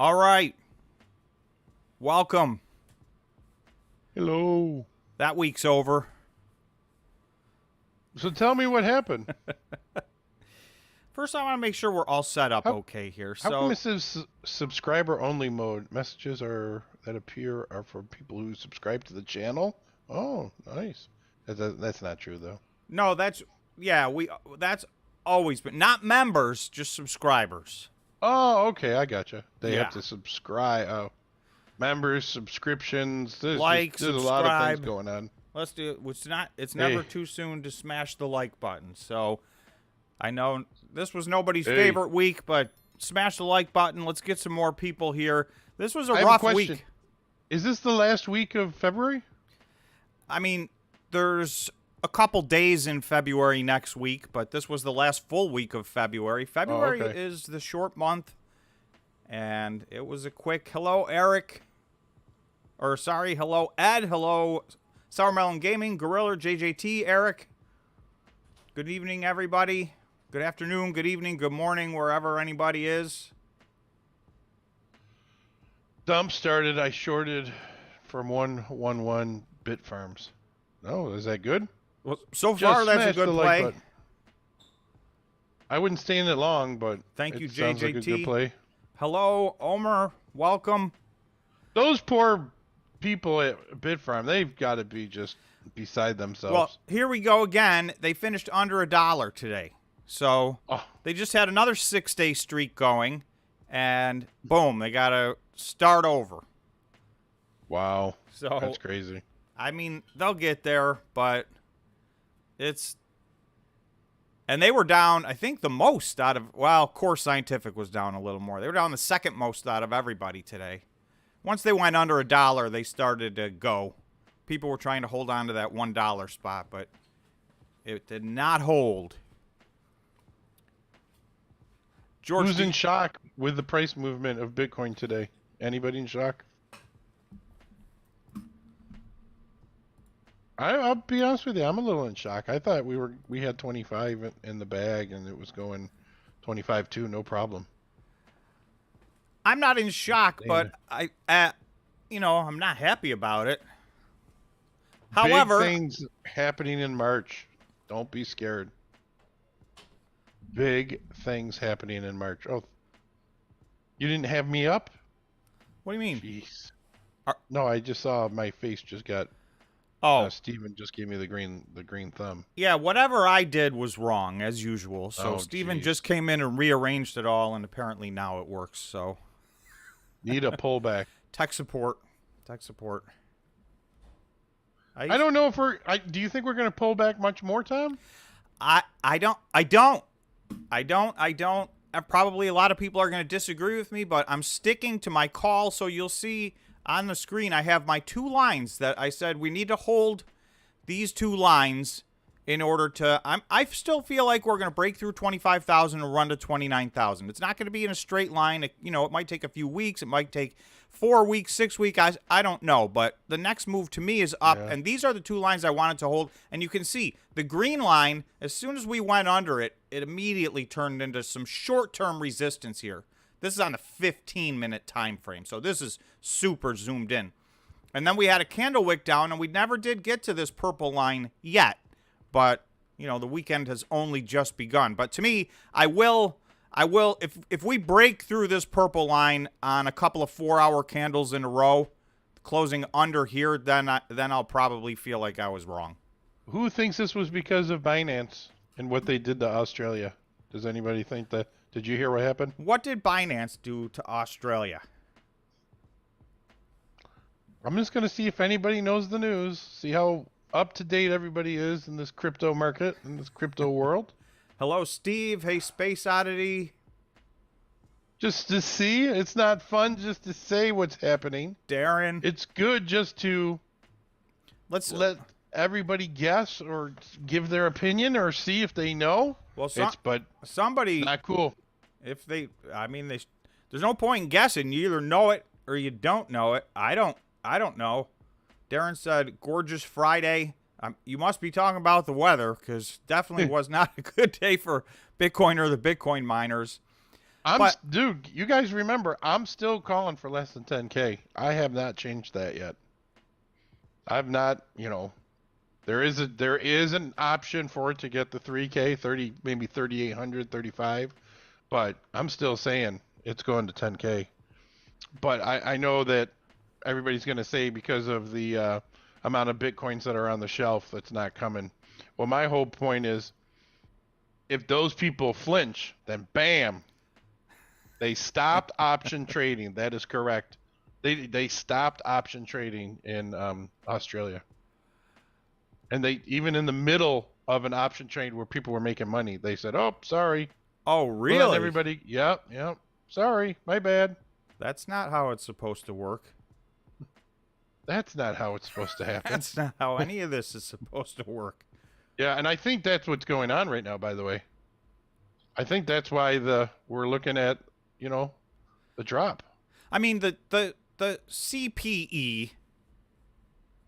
All right. Welcome. Hello. That week's over. So tell me what happened. First, I want to make sure we're all set up okay here. How come So, it says subscriber only mode? Messages that appear are for people who subscribe to the channel. Oh, nice. That's not true though. no, that's always been not members, just subscribers. Oh, okay, I gotcha. They Yeah. have to subscribe. Oh, members, subscriptions. There's a lot of things going on. Let's do it. It's never too soon to smash the like button. So, I know this was nobody's favorite week, but smash the like button. Let's get some more people here. This was a rough week. Is this the last week of February? I mean, there's a couple days in February next week, but this was the last full week of February. February is the short month, and it was a quick hello, Eric. Or, sorry, hello, Ed. Hello, Sour Melon Gaming, Gorilla, JJT, Eric. Good evening, everybody. Good afternoon, good evening, good morning, wherever anybody is. Dump started. I shorted from 111 Bitfarms. Oh, is that good? Well, so far, that's a good play. Like I wouldn't stay in it long, but thank you, sounds JJT. like a good play. Hello, Omer. Welcome. Those poor people at Bitfarm, they've got to be just beside themselves. Well, here we go again. They finished under $1 today. So they just had another 6-day streak going, and boom, they got to start over. Wow. So that's crazy. I mean, they'll get there, but and they were down, I think, the most out of, well, Core Scientific was down a little more. They were down the second most out of everybody today. Once they went under $1, they started to go. People were trying to hold on to that $1 spot, but it did not hold. George, who's in shock with the price movement of Bitcoin today? Anybody in shock? I'll be honest with you. I'm a little in shock. I thought we had 25 in the bag and it was going 25 too, no problem. I'm not in shock, but I'm not happy about it. However, big things happening in March. Don't be scared. Big things happening in March. Oh, you didn't have me up? What do you mean? Jeez. No, I just saw my face just got. Steven just gave me the green thumb. Yeah, whatever I did was wrong as usual. So Steven just came in and rearranged it all, and apparently now it works. So need a pullback. Tech support. I don't know if do you think we're going to pull back much more, Tom? I don't. Probably a lot of people are going to disagree with me, but I'm sticking to my call. So you'll see on the screen, I have my two lines that I said we need to hold these two lines in order to. I still feel like we're going to break through 25,000 and run to 29,000. It's not going to be in a straight line. It might take a few weeks. It might take 4 weeks, 6 weeks. I don't know. But the next move to me is up. Yeah. And these are the two lines I wanted to hold. And you can see the green line, as soon as we went under it, it immediately turned into some short-term resistance here. This is on the 15-minute time frame. So this is super zoomed in. And then we had a candle wick down, and we never did get to this purple line yet. But, the weekend has only just begun. But to me, I will, if we break through this purple line on a couple of 4-hour candles in a row, closing under here, then I'll probably feel like I was wrong. Who thinks this was because of Binance and what they did to Australia? Does anybody think that? Did you hear what happened? What did Binance do to Australia? I'm just going to see if anybody knows the news, see how up to date everybody is in this crypto market, in this crypto world. Hello, Steve. Hey, Space Oddity. Just to see. It's not fun just to say what's happening. Darren. It's good just to let everybody guess or give their opinion or see if they know. Well, somebody not cool. If there's no point in guessing. You either know it or you don't know it. I don't know. Darren said, "Gorgeous Friday." You must be talking about the weather, because definitely was not a good day for Bitcoin or the Bitcoin miners. But Dude, you guys remember, I'm still calling for less than 10K. I have not changed that yet. I've not, there is an option for it to get the 3K, 30, maybe 3,800, 35, but I'm still saying it's going to 10K. But I know that everybody's going to say because of the amount of Bitcoins that are on the shelf, that's not coming. Well, my whole point is, if those people flinch, then bam, they stopped option trading. That is correct. They stopped option trading in Australia. And they, even in the middle of an option trade where people were making money, they said, "Oh, sorry." oh, We'll really? let everybody. Yep. Sorry, my bad. That's not how it's supposed to work. That's not how it's supposed to happen. That's not how any of this is supposed to work. Yeah, and I think that's what's going on right now, by the way. I think that's why we're looking at, the drop. I mean, the CPE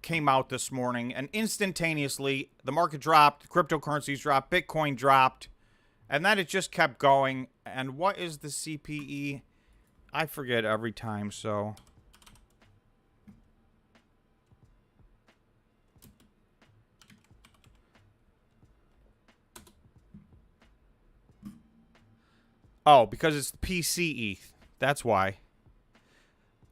came out this morning, and instantaneously the market dropped, cryptocurrencies dropped, Bitcoin dropped, and then it just kept going. And what is the CPE? I forget every time, so... Oh, because it's PCE. That's why.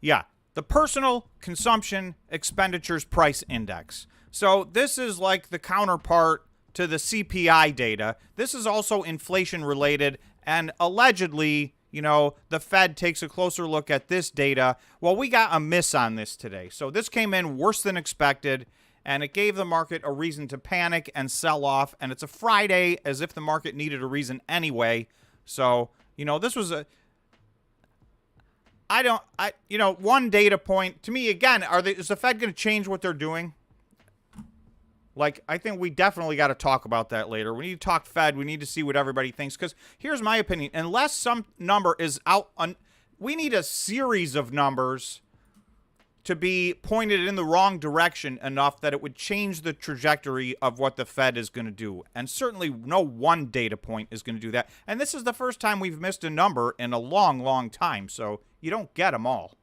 Yeah, the Personal Consumption Expenditures Price Index. So this is like the counterpart to the CPI data. This is also inflation related, and allegedly, the Fed takes a closer look at this data. Well, we got a miss on this today. So this came in worse than expected, and it gave the market a reason to panic and sell off. And it's a Friday, as if the market needed a reason anyway. So, this was one data point to me, again, is the Fed going to change what they're doing? Like, I think we definitely got to talk about that later. We need to talk Fed. We need to see what everybody thinks. Because here's my opinion. Unless some number is out, we need a series of numbers to be pointed in the wrong direction enough that it would change the trajectory of what the Fed is going to do. And certainly no one data point is going to do that. And this is the first time we've missed a number in a long, long time. So you don't get them all.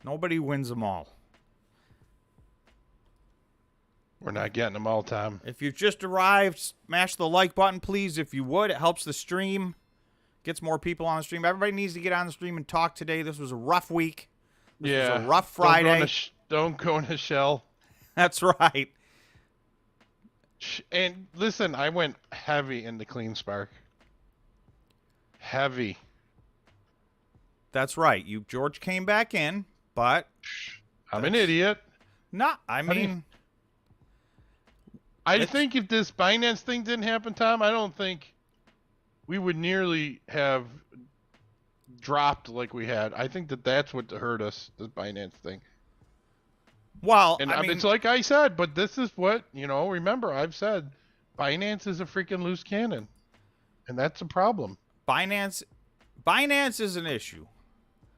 Nobody wins them all. We're not getting them all, Tom. If you've just arrived, smash the like button, please, if you would. It helps the stream. Gets more people on the stream. Everybody needs to get on the stream and talk today. This was a rough week. This was a rough Friday. Don't go in a shell. That's right. And listen, I went heavy into CleanSpark. Heavy. That's right. George came back in, but... I'm an idiot. I mean... I think if this Binance thing didn't happen, Tom, I don't think we would nearly have dropped like we had. I think that's what hurt us, the Binance thing. Well, and I mean, it's like I said, but this is what, remember, I've said Binance is a freaking loose cannon. And that's a problem. Binance is an issue.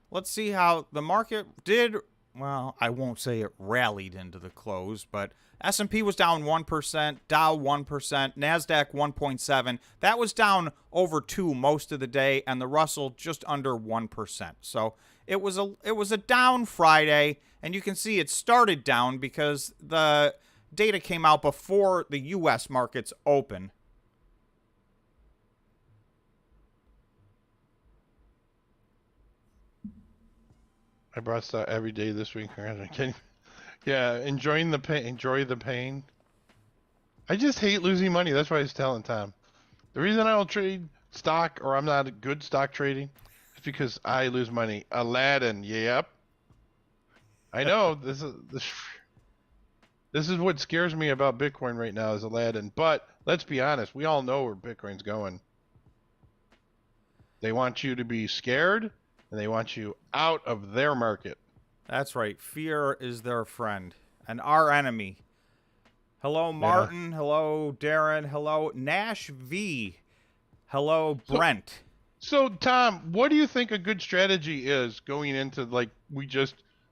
Let's see how the market did. Well, I won't say it rallied into the close, but S&P was down 1%, Dow 1%, NASDAQ 1.7. That was down over 2 most of the day, and the Russell just under 1%. So it was a down Friday, and you can see it started down because the data came out before the U.S. markets open. I brought stuff every day this week. Yeah, enjoying the pain. Enjoy the pain. I just hate losing money. That's why I was telling Tom. The reason I don't trade stock, or I'm not a good stock trading, is because I lose money. Aladdin, yep. I know this is what scares me about Bitcoin right now is Aladdin. But let's be honest, we all know where Bitcoin's going. They want you to be scared. And they want you out of their market. That's right. Fear is their friend and our enemy. Hello, Martin. Yeah. Hello, Darren. Hello, Nash V. Hello, Brent. So, Tom, what do you think a good strategy is going into, like, we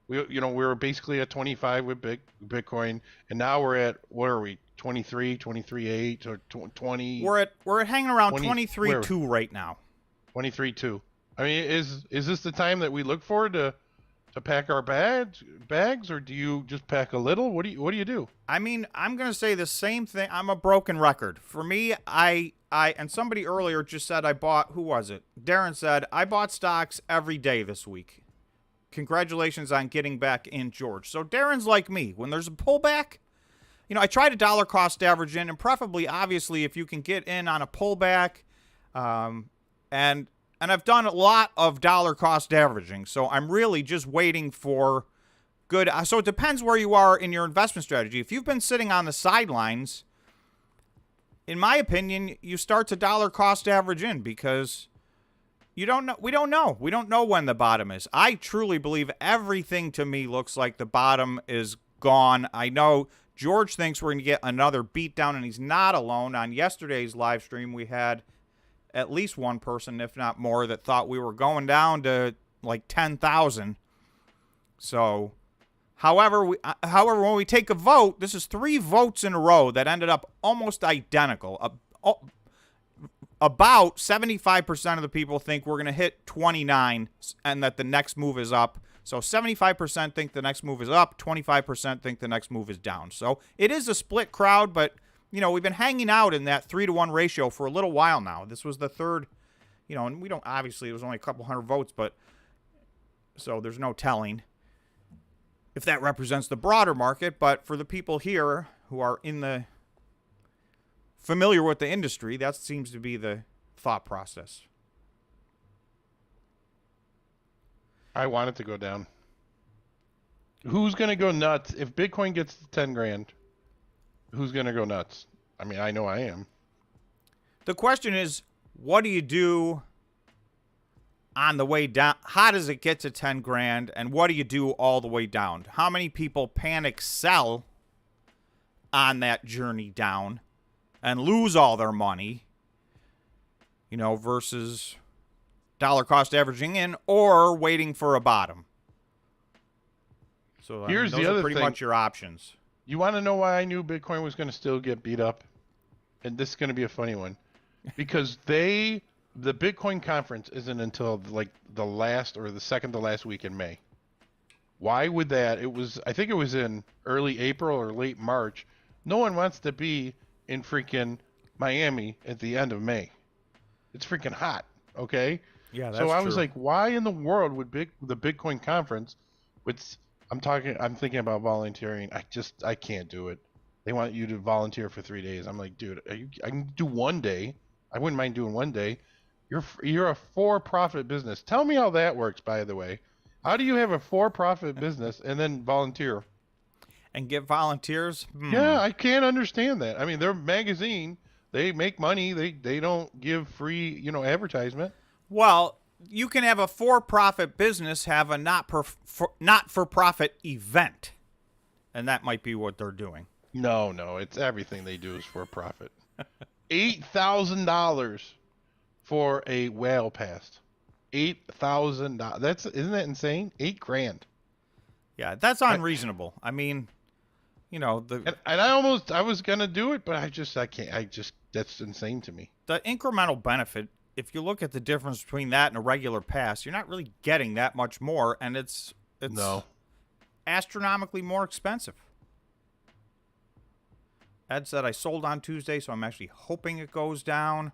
were basically at 25 with Bitcoin, and now we're at, what are we, 23, 23.8 or 20. We're at hanging around 20 23.2 right now. 23.2. I mean, is this the time that we look forward to pack our bags, or do you just pack a little? What do you do? I mean, I'm gonna say the same thing. I'm a broken record. For me, I and somebody earlier just said I bought. Who was it? Darren said I bought stocks every day this week. Congratulations on getting back in, George. So Darren's like me. When there's a pullback, you know, I try to dollar cost average in, and preferably, obviously, if you can get in on a pullback, and I've done a lot of dollar cost averaging. So I'm really just waiting for good. So it depends where you are in your investment strategy. If you've been sitting on the sidelines, in my opinion, you start to dollar cost average in because you don't know. We don't know. We don't know when the bottom is. I truly believe everything to me looks like the bottom is gone. I know George thinks we're going to get another beatdown, and he's not alone. On yesterday's live stream, we had at least one person, if not more, that thought we were going down to like 10,000. So, however, when we take a vote, this is 3 votes in a row that ended up almost identical. About 75% of the people think we're going to hit 29 and that the next move is up. So 75% think the next move is up, 25% think the next move is down. So it is a split crowd, but you know, we've been hanging out in that 3-to-1 ratio for a little while now. This was the third, you know, and we don't, obviously it was only a couple hundred votes, but so there's no telling if that represents the broader market. But for the people here who are in the familiar with the industry, that seems to be the thought process. I want it to go down. Who's going to go nuts if Bitcoin gets to 10 grand? Who's going to go nuts? I mean, I know I am. The question is, what do you do on the way down? How does it get to 10 grand? And what do you do all the way down? How many people panic sell on that journey down and lose all their money, you know, versus dollar cost averaging in or waiting for a bottom? So Here's those the are other pretty thing. much your options. You want to know why I knew Bitcoin was going to still get beat up? And this is going to be a funny one. Because the Bitcoin conference isn't until like the last or the second to last week in May. Why would that? I think it was in early April or late March. No one wants to be in freaking Miami at the end of May. It's freaking hot, okay? Yeah, that's so I true. was like, why in the world would the Bitcoin conference, which I'm thinking about volunteering. I can't do it. They want you to volunteer for 3 days. I'm like, dude, I can do 1 day. I wouldn't mind doing 1 day. You're a for-profit business. Tell me how that works, by the way. How do you have a for-profit business and then volunteer? And get volunteers? Yeah, I can't understand that. I mean, they're a magazine. They make money. They don't give free, advertisement. Well, you can have a for-profit business have a not-for-profit event, and that might be what they're doing. No, it's everything they do is for profit. $8,000 for a whale pass. $8,000. Isn't that insane? $8,000. Yeah, that's unreasonable. I mean, and I was gonna do it, but I can't. That's insane to me. The incremental benefit, if you look at the difference between that and a regular pass, you're not really getting that much more, and it's No. astronomically more expensive. Ed said I sold on Tuesday, so I'm actually hoping it goes down.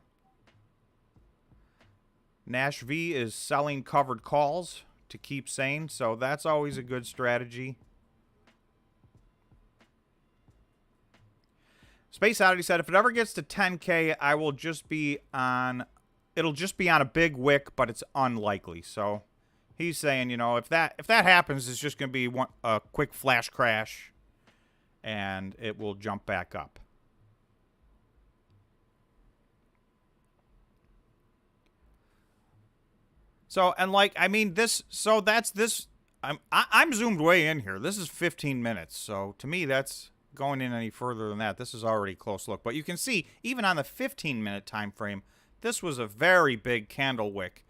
Nash V is selling covered calls to keep sane, so that's always a good strategy. Space Oddity said, if it ever gets to 10K, I will just be on... It'll just be on a big wick, but it's unlikely. So he's saying, if that happens, it's just going to be a quick flash crash, and it will jump back up. So, and that's this. I'm zoomed way in here. This is 15 minutes. So to me, that's going in any further than that. This is already a close look. But you can see, even on the 15-minute time frame, this was a very big candle wick.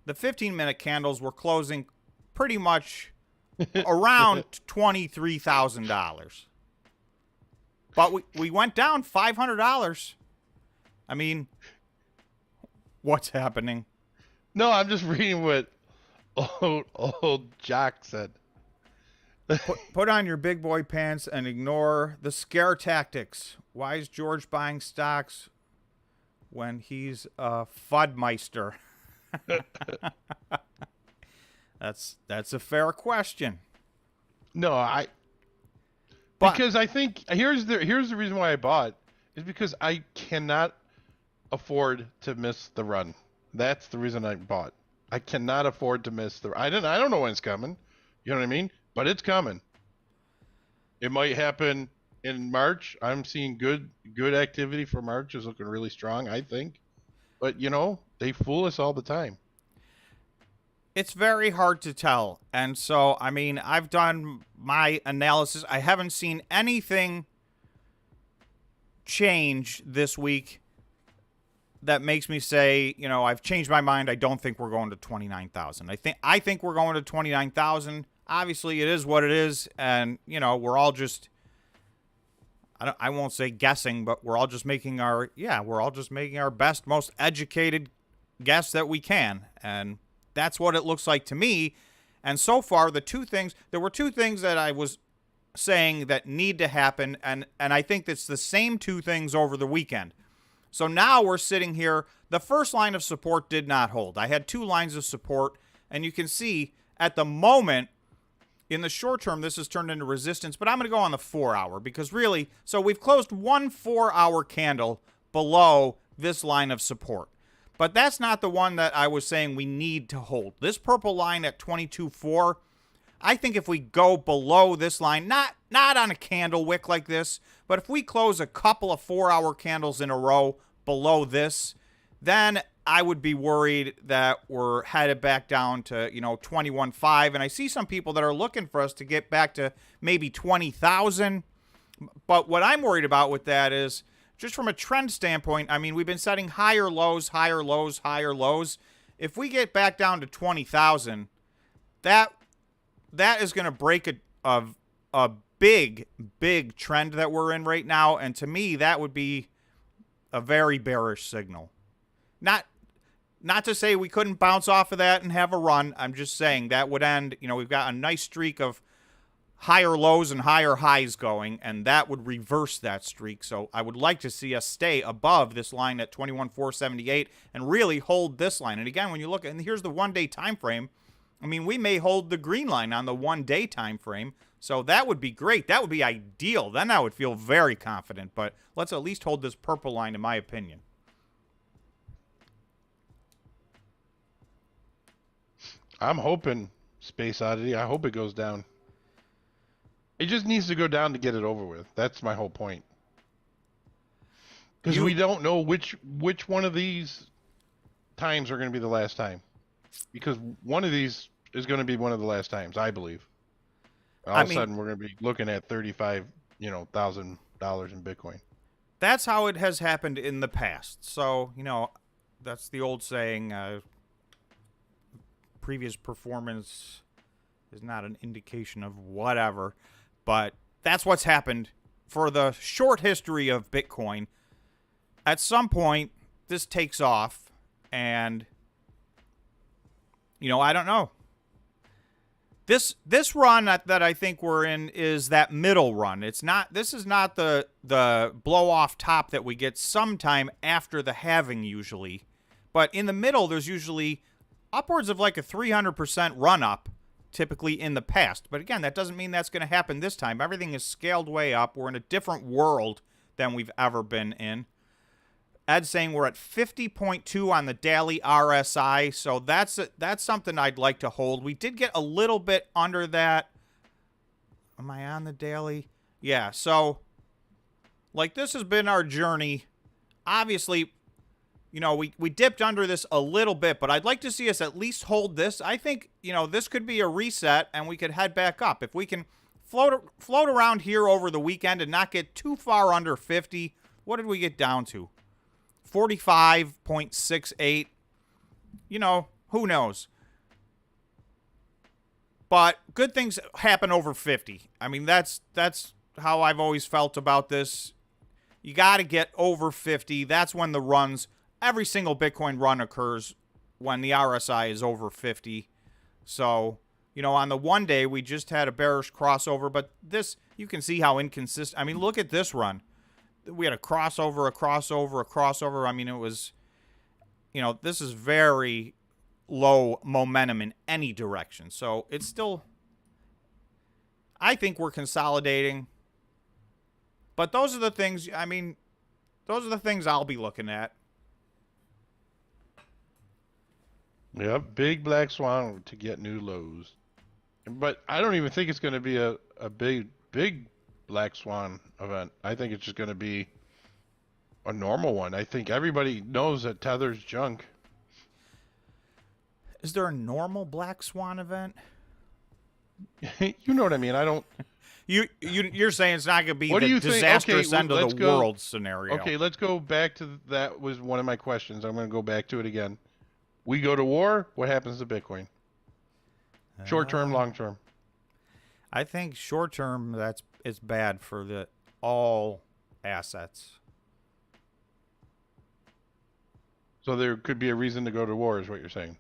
The 15-minute candles were closing pretty much around $23,000. But we went down $500. I mean, what's happening? No, I'm just reading what old Jock said. Put on your big boy pants and ignore the scare tactics. Why is George buying stocks when he's a Fudmeister? That's a fair question. No, because I think here's the reason why I bought is because I cannot afford to miss the run. That's the reason I bought. I cannot afford to miss the. I don't know when it's coming. You know what I mean? But it's coming. It might happen in March. I'm seeing good activity for March is looking really strong, I think. But they fool us all the time. It's very hard to tell. And so, I mean, I've done my analysis. I haven't seen anything change this week that makes me say, I've changed my mind. I don't think we're going to 29,000. I think we're going to 29,000. Obviously, it is what it is, and we're all just I won't say guessing, but we're all just making our best, most educated guess that we can, and that's what it looks like to me. And so far, there were two things that I was saying that need to happen, and I think it's the same two things over the weekend. So now we're sitting here. The first line of support did not hold. I had two lines of support, and you can see at the moment, in the short term, this has turned into resistance, but I'm going to go on the 4-hour because really, so we've closed one 4-hour candle below this line of support. But that's not the one that I was saying we need to hold. This purple line at 22.4, I think if we go below this line, not on a candle wick like this, but if we close a couple of 4-hour candles in a row below this, then I would be worried that we're headed back down to, 21.5. And I see some people that are looking for us to get back to maybe 20,000. But what I'm worried about with that is just from a trend standpoint, I mean, we've been setting higher lows, higher lows, higher lows. If we get back down to 20,000, that is going to break a big trend that we're in right now. And to me, that would be a very bearish signal. Not to say we couldn't bounce off of that and have a run. I'm just saying that would end, we've got a nice streak of higher lows and higher highs going, and that would reverse that streak. So I would like to see us stay above this line at 21,478 and really hold this line. And again, when you look, and here's the one-day time frame, I mean, we may hold the green line on the one-day time frame. So that would be great. That would be ideal. Then I would feel very confident. But let's at least hold this purple line, in my opinion. I'm hoping, Space Oddity, I hope it goes down. It just needs to go down to get it over with. That's my whole point. Because we don't know which one of these times are going to be the last time. Because one of these is going to be one of the last times, I believe. All of a sudden, we're going to be looking at $35,000 in Bitcoin. That's how it has happened in the past. So, that's the old saying, previous performance is not an indication of whatever. But that's what's happened for the short history of Bitcoin. At some point, this takes off, and, I don't know. This run that I think we're in is that middle run. This is not the blow off top that we get sometime after the halving usually. But in the middle, there's usually upwards of like a 300% run up typically in the past. But again, that doesn't mean that's going to happen this time. Everything is scaled way up. We're in a different world than we've ever been in. Ed's saying we're at 50.2 on the daily RSI, so that's something I'd like to hold. We did get a little bit under that. Am I on the daily? Yeah, so like this has been our journey. Obviously, we dipped under this a little bit, but I'd like to see us at least hold this. I think, this could be a reset and we could head back up. If we can float around here over the weekend and not get too far under 50, what did we get down to? 45.68. Who knows? But good things happen over 50. I mean, that's how I've always felt about this. You got to get over 50. That's when the runs, every single Bitcoin run occurs when the RSI is over 50. So, you know, on the one day, we just had a bearish crossover, but this, you can see how inconsistent. I mean, look at this run. We had a crossover, a crossover, a crossover. I mean, it was, you know, this is very low momentum in any direction. So it's still, I think we're consolidating. But those are the things, I mean, those are the things I'll be looking at. Yep, big black swan to get new lows. But I don't even think it's going to be a big black swan event. I think it's just going to be a normal one. I think everybody knows that Tether's junk. Is there a normal black swan event? You know what I mean? I don't... You're saying it's not going to be what the do you disastrous think? end of the world scenario. Okay, let's go back to that was one of my questions. I'm going to go back to it again. We go to war, what happens to Bitcoin? Short term, long term. I think short term it's bad for all assets. So there could be a reason to go to war, is what you're saying.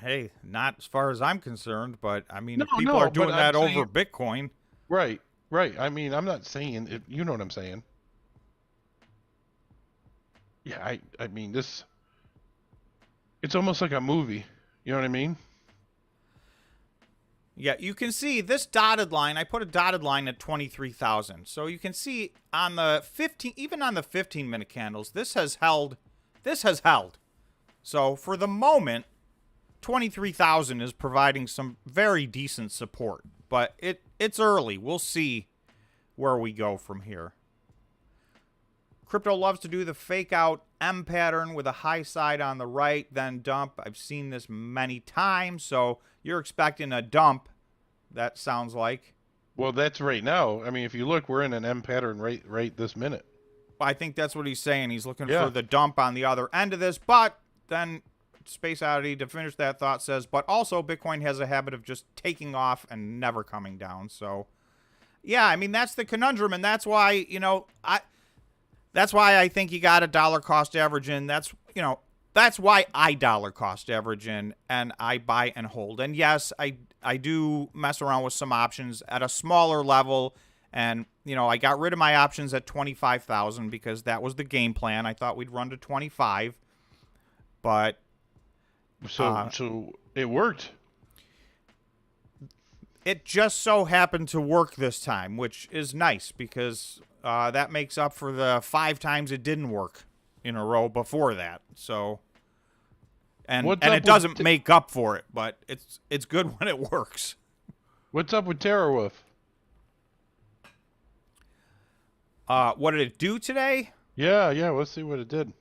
Hey, not as far as I'm concerned, but I mean, No, if people no, are doing but that I'm over saying- Bitcoin, Right. I mean, I'm not saying it, you know what I'm saying. Yeah, I mean this. It's almost like a movie. You know what I mean? yeah, you can see this dotted line. I put a dotted line at 23,000, so you can see on the 15, even on the 15-minute candles, this has held. This has held. So for the moment, 23,000 is providing some very decent support, but it's early. We'll see where we go from here. Crypto loves to do the fake out M pattern with a high side on the right, then dump. I've seen this many times, so you're expecting a dump, that sounds like. Well, that's right now. I mean, if you look, we're in an M pattern right this minute. I think that's what he's saying. He's looking Yeah. for the dump on the other end of this, but then Space Oddity, to finish that thought, says, but also Bitcoin has a habit of just taking off and never coming down. So, yeah, I mean, that's the conundrum, and that's why, you know, that's why I think you got a dollar cost average in. That's, you know, that's why I dollar cost average in and I buy and hold. And yes, I do mess around with some options at a smaller level. And, you know, I got rid of my options at 25,000 because that was the game plan. I thought we'd run to 25. But So it worked. It just so happened to work this time, which is nice because that makes up for the 5 times it didn't work in a row before that. So, and it doesn't make up for it, but it's good when it works. What's up with TerraWolf? What did it do today? Yeah. Let's see what it did.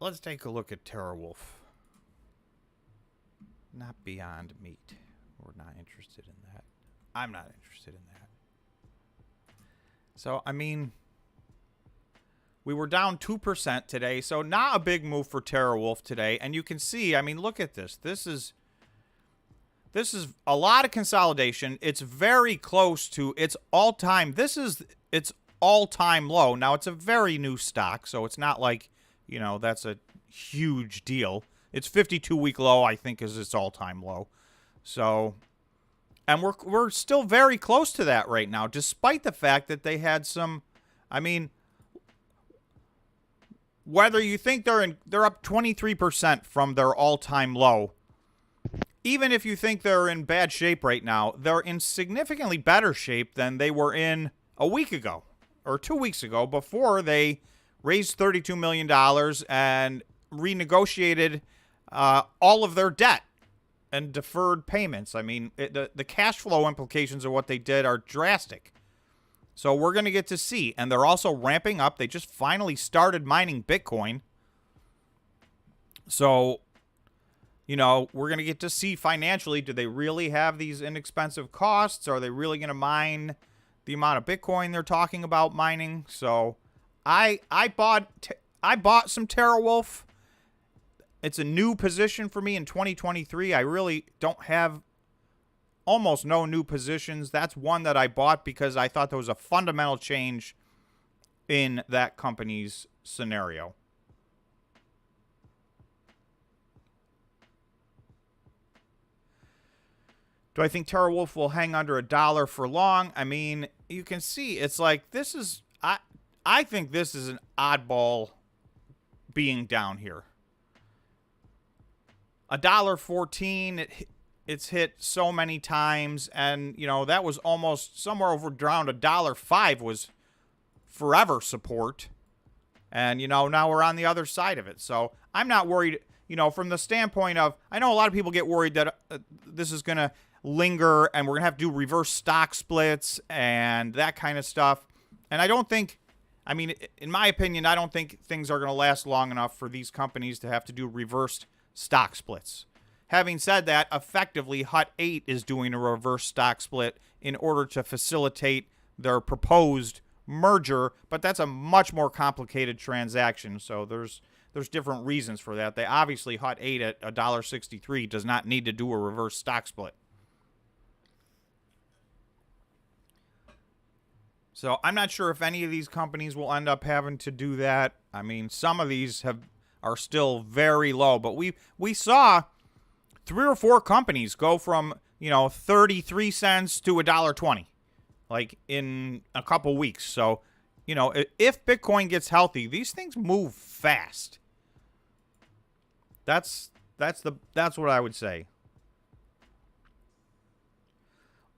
Let's take a look at TerraWolf. Not Beyond Meat. We're not interested in that. I'm not interested in that. So, I mean, we were down 2% today, so not a big move for TerraWolf today. And you can see, I mean, look at this. This is a lot of consolidation. It's very close to its all-time. This is its all-time low. Now, it's a very new stock, so it's not like, you know, that's a huge deal. Its 52-week low, I think, is its all-time low. So, and we're still very close to that right now, despite the fact that they had some. I mean, whether you think they're up 23% from their all-time low, even if you think they're in bad shape right now, they're in significantly better shape than they were in a week ago or 2 weeks ago before they raised $32 million and renegotiated all of their debt and deferred payments. I mean, the cash flow implications of what they did are drastic. So we're going to get to see. And they're also ramping up. They just finally started mining Bitcoin. So, you know, we're going to get to see financially, do they really have these inexpensive costs? Are they really going to mine the amount of Bitcoin they're talking about mining? So I bought some TerraWolf. It's a new position for me in 2023. I really don't have almost no new positions. That's one that I bought because I thought there was a fundamental change in that company's scenario. Do I think TerraWolf will hang under $1 for long? I mean, you can see it's like this is I think this is an oddball being down here. $1.14, it's hit so many times, and you know that was almost somewhere over around $1.05 was forever support, and you know now we're on the other side of it. So I'm not worried. You know, from the standpoint of, I know a lot of people get worried that this is going to linger and we're going to have to do reverse stock splits and that kind of stuff. And I don't think, I mean, in my opinion, I don't think things are going to last long enough for these companies to have to do reversed stock splits. Having said that, effectively, Hut 8 is doing a reverse stock split in order to facilitate their proposed merger, but that's a much more complicated transaction, so there's different reasons for that. They obviously, Hut 8 at $1.63 does not need to do a reverse stock split. So I'm not sure if any of these companies will end up having to do that. I mean, some of these are still very low, but we saw 3 or 4 companies go from, you know, 33 cents to $1.20, like in a couple weeks. So, you know, if Bitcoin gets healthy, these things move fast. That's what I would say.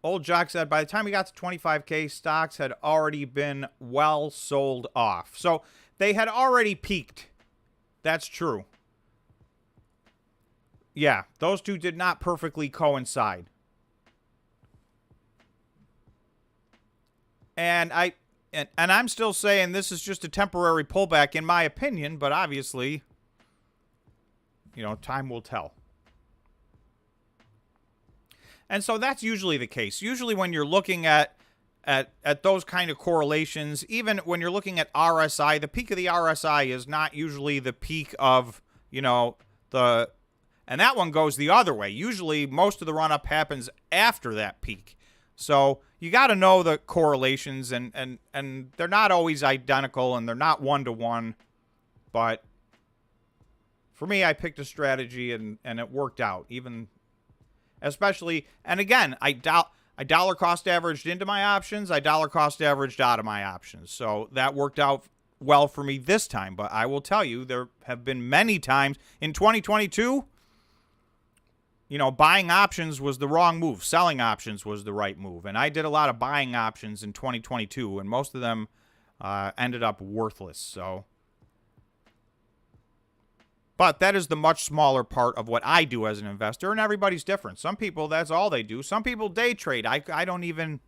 Old Jock said, by the time we got to 25K, stocks had already been well sold off. So they had already peaked. That's true. Yeah, those two did not perfectly coincide. And I'm still saying this is just a temporary pullback in my opinion, but obviously, you know, time will tell. And so that's usually the case. Usually when you're looking at those kind of correlations, even when you're looking at RSI, the peak of the RSI is not usually the peak of, you know, and that one goes the other way. Usually most of the run-up happens after that peak. So you got to know the correlations, and they're not always identical, and they're not one-to-one. But for me, I picked a strategy, and it worked out, even especially, and again, I dollar cost averaged into my options. I dollar cost averaged out of my options. So that worked out well for me this time. But I will tell you, there have been many times in 2022, you know, buying options was the wrong move. Selling options was the right move. And I did a lot of buying options in 2022, and most of them ended up worthless. So, but that is the much smaller part of what I do as an investor, and everybody's different. Some people, that's all they do. Some people day trade. I don't even,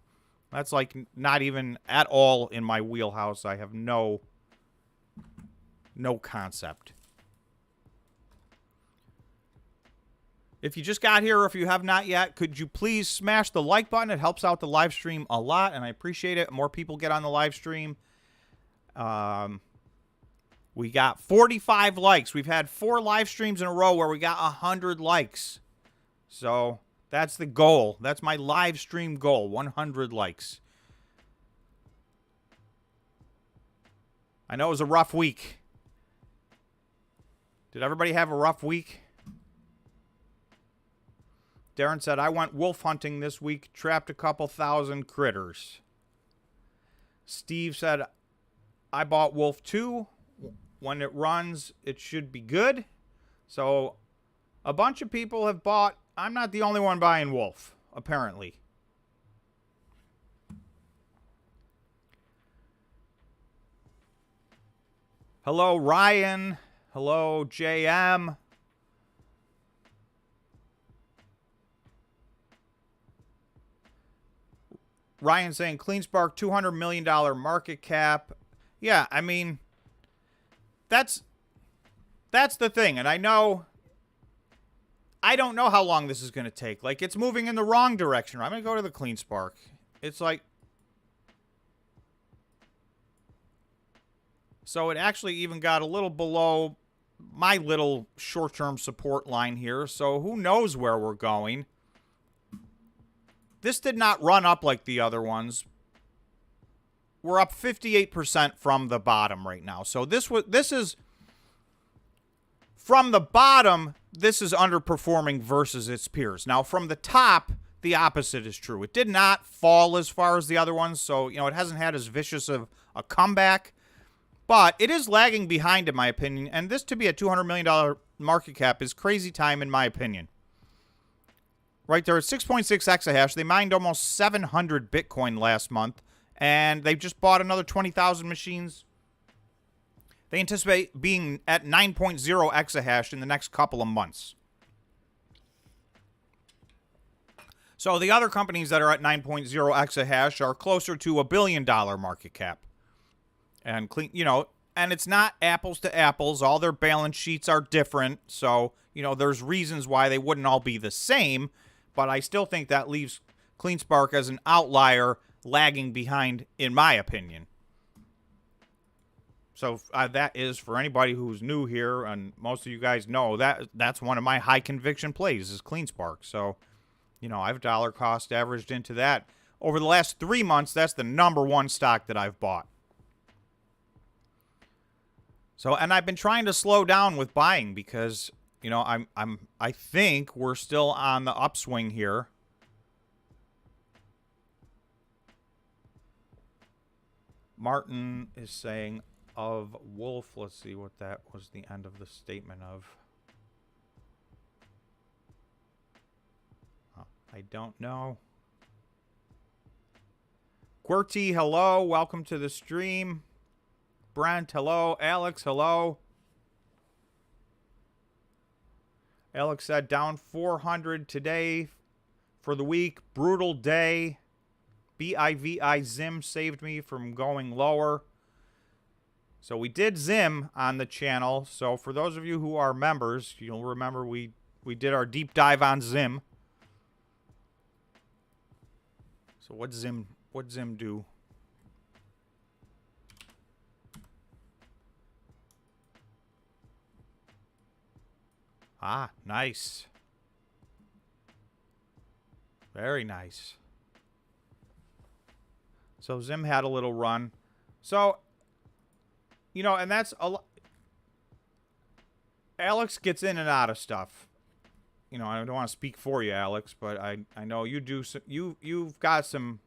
that's like not even at all in my wheelhouse. I have no concept. If you just got here or if you have not yet, could you please smash the like button? It helps out the live stream a lot, and I appreciate it. More people get on the live stream. We got 45 likes. We've had 4 live streams in a row where we got 100 likes. So that's the goal. That's my live stream goal, 100 likes. I know it was a rough week. Did everybody have a rough week? Darren said, I went wolf hunting this week, trapped a couple thousand critters. Steve said, I bought Wolf 2. When it runs, it should be good. So a bunch of people have bought. I'm not the only one buying Wolf, apparently. Hello, Ryan. Hello, JM. Ryan saying CleanSpark, $200 million market cap. Yeah, I mean, that's the thing. And I don't know how long this is going to take. Like, it's moving in the wrong direction. I'm going to go to the CleanSpark. It's like, so it actually even got a little below my little short-term support line here. So who knows where we're going. this did not run up like the other ones. We're up 58% from the bottom right now. So this is from the bottom, this is underperforming versus its peers. Now from the top, the opposite is true. It did not fall as far as the other ones, so it hasn't had as vicious of a comeback, but it is lagging behind in my opinion, and this to be a $200 million market cap is crazy time in my opinion. Right, they're at 6.6 exahash. They mined almost 700 Bitcoin last month, and they just bought another 20,000 machines. They anticipate being at 9.0 exahash in the next couple of months. So the other companies that are at 9.0 exahash are closer to $1 billion market cap. And and it's not apples to apples. All their balance sheets are different. So, there's reasons why they wouldn't all be the same. But I still think that leaves CleanSpark as an outlier lagging behind, in my opinion. So that is, for anybody who's new here, and most of you guys know, that's one of my high conviction plays is CleanSpark. So, I've dollar cost averaged into that. Over the last 3 months, that's the #1 stock that I've bought. So, and I've been trying to slow down with buying because, I think we're still on the upswing here. Martin is saying of Wolf. Let's see what that was the end of the statement of. Oh, I don't know. QWERTY, hello. Welcome to the stream. Brent, hello. Alex, hello. Alex said down 400 today for the week. Brutal day. BIVI Zim saved me from going lower. So we did Zim on the channel. So for those of you who are members, you'll remember we did our deep dive on Zim. So what'd Zim do? Ah, nice. Very nice. So Zim had a little run. So, and that's a lot. Alex gets in and out of stuff. I don't want to speak for you, Alex, but I know you do. You've got some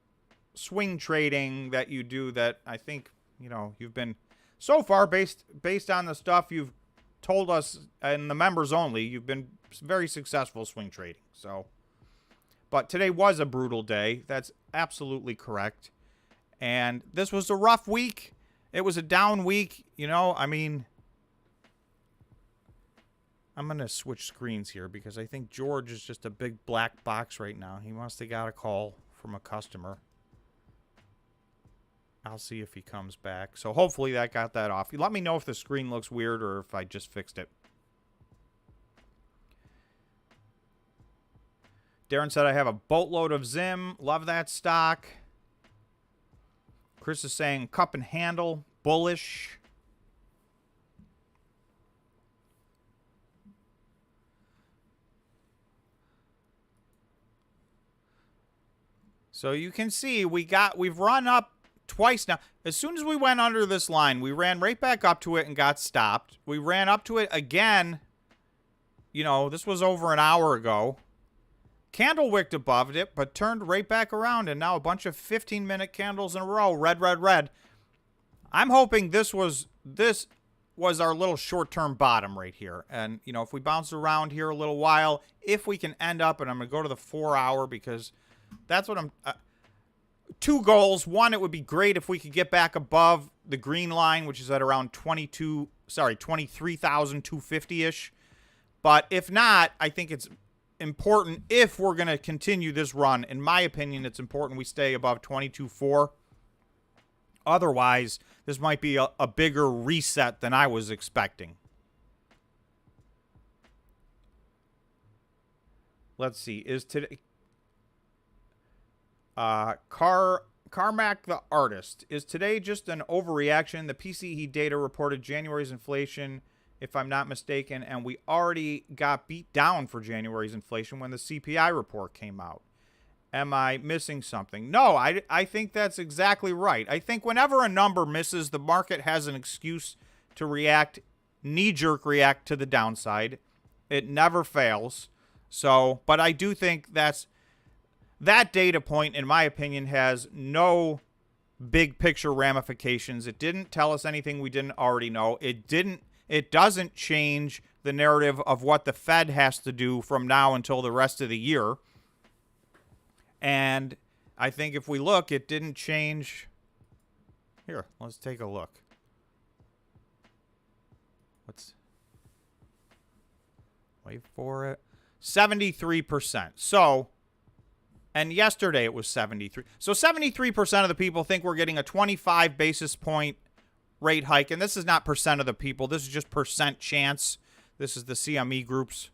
swing trading that you do that I think, you've been so far based on the stuff you've told us and the members only, you've been very successful swing trading. So, but today was a brutal day. That's absolutely correct. And this was a rough week. It was a down week. I'm going to switch screens here because I think George is just a big black box right now. He must have got a call from a customer. I'll see if he comes back. So hopefully that got that off. Let me know if the screen looks weird or if I just fixed it. Darren said I have a boatload of Zim. Love that stock. Chris is saying cup and handle. Bullish. So you can see we've run up twice now. As soon as we went under this line, we ran right back up to it and got stopped. We ran up to it again. This was over an hour ago. Candle wicked above it, but turned right back around, and now a bunch of 15-minute candles in a row. Red, red, red. I'm hoping this was our little short-term bottom right here. And, if we bounce around here a little while, if we can end up, and I'm going to go to the 4-hour because that's what I'm... two goals. One, it would be great if we could get back above the green line, which is at around 23,250-ish. But if not, I think it's important if we're going to continue this run. In my opinion, it's important we stay above 22.4. Otherwise, this might be a bigger reset than I was expecting. Let's see. Is today... Carmack the artist. Is today just an overreaction? The PCE data reported January's inflation, if I'm not mistaken, and we already got beat down for January's inflation when the CPI report came out. Am I missing something? No, I think that's exactly right. I think whenever a number misses, the market has an excuse to react, knee-jerk react to the downside. It never fails. So, but I do think that data point, in my opinion, has no big picture ramifications. It didn't tell us anything we didn't already know. It doesn't change the narrative of what the Fed has to do from now until the rest of the year. And I think if we look, it didn't change. Here, let's take a look. Wait for it. 73%. So, and yesterday it was 73. So 73% of the people think we're getting a 25 basis point rate hike. And this is not percent of the people. This is just percent chance. This is the CME Group's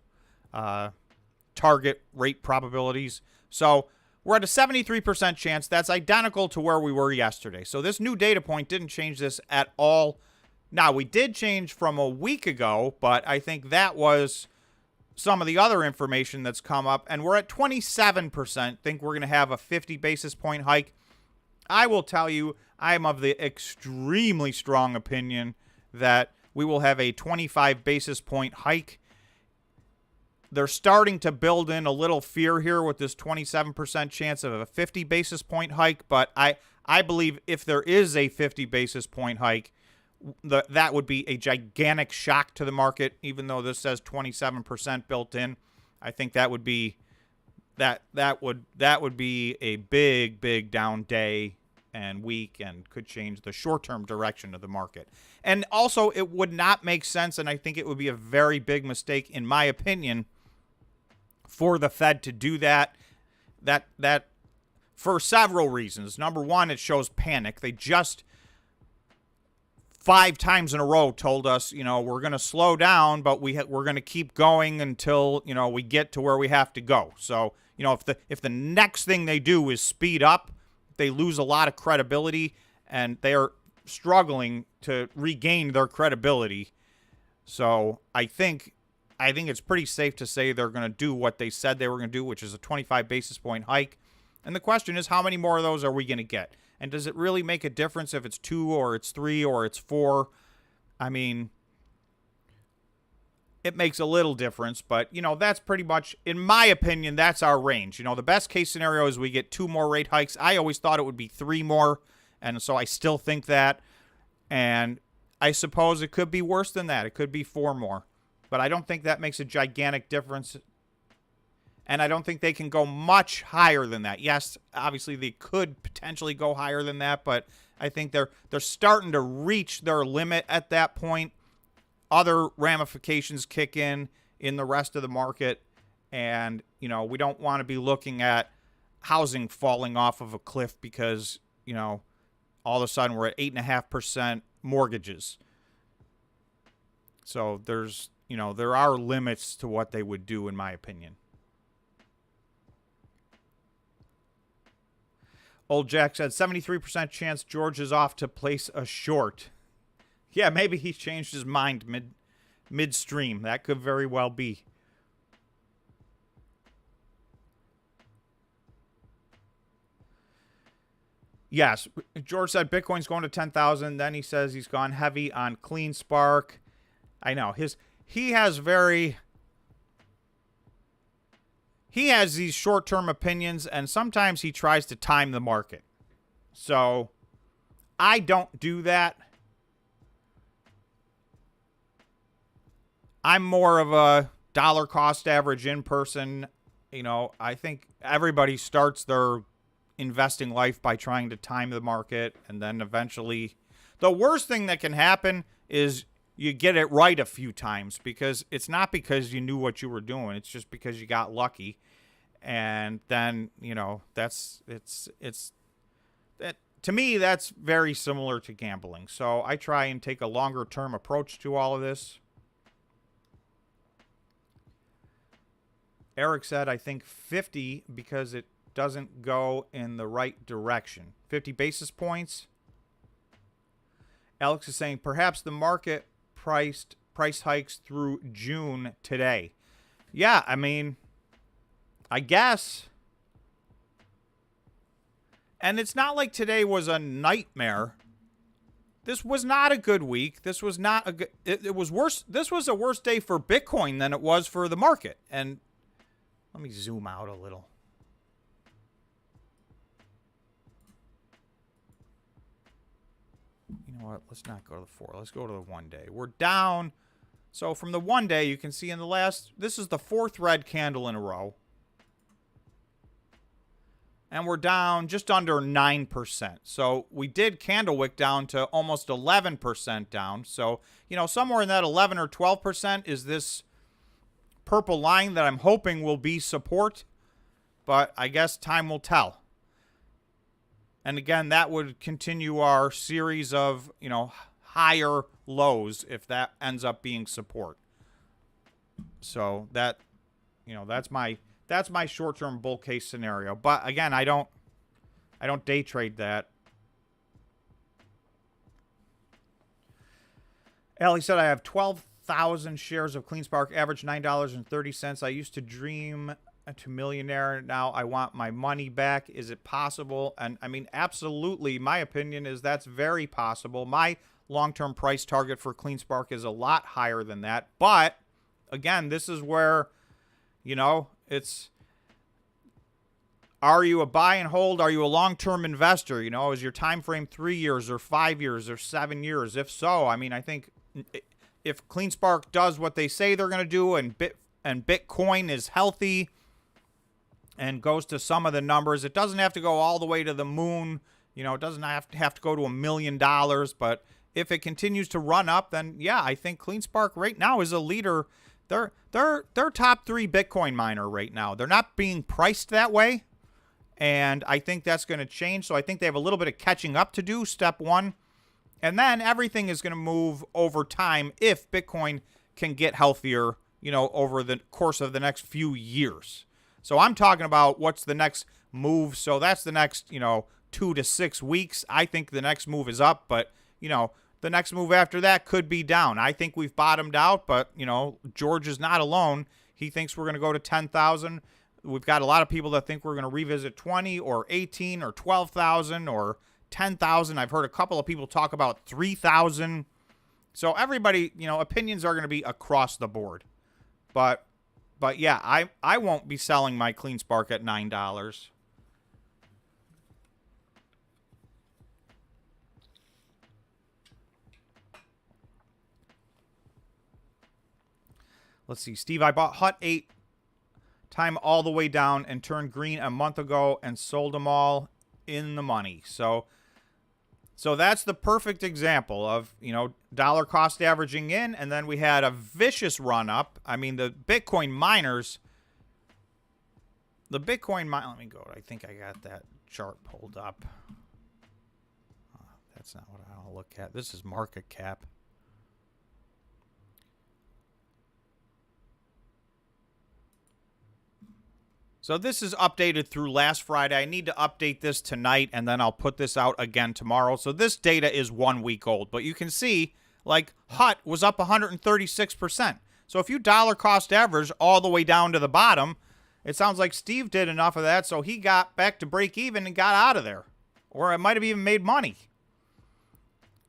target rate probabilities. So we're at a 73% chance. That's identical to where we were yesterday. So this new data point didn't change this at all. Now, we did change from a week ago, but I think that was some of the other information that's come up. And we're at 27%. Think we're going to have a 50 basis point hike. I will tell you, I am of the extremely strong opinion that we will have a 25 basis point hike. They're starting to build in a little fear here with this 27% chance of a 50 basis point hike. But I believe if there is a 50 basis point hike, that would be a gigantic shock to the market. Even though this says 27% built in, I think that would be that would be a big down day and week, and could change the short-term direction of the market. And also, it would not make sense, and I think it would be a very big mistake, in my opinion, for the Fed to do that for several reasons. Number one, it shows panic. They just 5 times in a row told us, we're going to slow down, but we're going to keep going until, we get to where we have to go. So, if the next thing they do is speed up, they lose a lot of credibility, and they are struggling to regain their credibility. So I think it's pretty safe to say they're going to do what they said they were going to do, which is a 25 basis point hike. And the question is, how many more of those are we going to get? And does it really make a difference if it's 2 or it's 3 or it's 4? I mean, it makes a little difference, but, that's pretty much, in my opinion, that's our range. The best case scenario is we get 2 more rate hikes. I always thought it would be 3 more, and so I still think that. And I suppose it could be worse than that. It could be 4 more. But I don't think that makes a gigantic difference. And I don't think they can go much higher than that. Yes, obviously they could potentially go higher than that, but I think they're starting to reach their limit at that point. Other ramifications kick in the rest of the market, and we don't want to be looking at housing falling off of a cliff because all of a sudden we're at 8.5% mortgages. So there are limits to what they would do, in my opinion. Old Jack said 73% chance George is off to place a short. Yeah, maybe he changed his mind midstream. That could very well be. Yes, George said Bitcoin's going to 10,000. Then he says he's gone heavy on CleanSpark. I know he has these short-term opinions, and sometimes he tries to time the market. So I don't do that. I'm more of a dollar cost average in person. I think everybody starts their investing life by trying to time the market, and then eventually the worst thing that can happen is you get it right a few times, because it's not because you knew what you were doing. It's just because you got lucky. And then, to me, that's very similar to gambling. So I try and take a longer term approach to all of this. Eric said, I think 50 because it doesn't go in the right direction. 50 basis points. Alex is saying perhaps the market price hikes through June today. Yeah, I mean, I guess. And it's not like today was a nightmare. This was not a good week. This was not a good... It was worse. This was a worse day for Bitcoin than it was for the market. And let me zoom out a little. You know what? Let's not go to the 4. Let's go to the 1 day. We're down. So from the 1 day, you can see in the last... This is the 4th red candle in a row. And we're down just under 9%. So we did candle wick down to almost 11% down. So, you know, somewhere in that 11 or 12% is this purple line that I'm hoping will be support. But I guess time will tell. And again, that would continue our series of, you know, higher lows if that ends up being support. So that, you know, that's my short-term bull case scenario. But again, I don't day trade that. Ellie said I have 12,000 shares of CleanSpark, average $9.30. I used to dream to millionaire. Now I want my money back. Is it possible? And I mean, absolutely. My opinion is that's very possible. My long-term price target for CleanSpark is a lot higher than that. But again, this is where, you know, it's, are you a buy and hold? Are you a long-term investor? You know, is your time frame 3 years or 5 years or 7 years? If so, I mean, I think if CleanSpark does what they say they're going to do and Bitcoin is healthy and goes to some of the numbers, it doesn't have to go all the way to the moon. You know, it doesn't have to go to $1 million. But if it continues to run up, then yeah, I think CleanSpark right now is a leader. They're top 3 Bitcoin miner right now. They're not being priced that way, and I think that's going to change. So I think they have a little bit of catching up to do, step 1. And then everything is going to move over time if Bitcoin can get healthier, you know, over the course of the next few years. So I'm talking about what's the next move. So that's the next, you know, 2 to 6 weeks. I think the next move is up, but, you know, the next move after that could be down. I think we've bottomed out, but, you know, George is not alone. He thinks we're going to go to 10,000. We've got a lot of people that think we're going to revisit 20 or 18 or 12,000 or 10,000. I've heard a couple of people talk about 3,000. So everybody, you know, opinions are going to be across the board. But yeah, I won't be selling my CleanSpark at $9. Let's see. Steve, I bought Hut 8 time all the way down and turned green a month ago and sold them all in the money. So that's the perfect example of, you know, dollar cost averaging in, and then we had a vicious run up. I mean, the Bitcoin miners, let me go. I think I got that chart pulled up. That's not what I'll look at. This is market cap. So this is updated through last Friday. I need to update this tonight, and then I'll put this out again tomorrow. So this data is 1 week old. But you can see, like, Hut was up 136%. So if you dollar cost average all the way down to the bottom, it sounds like Steve did enough of that, so he got back to break even and got out of there. Or it might have even made money.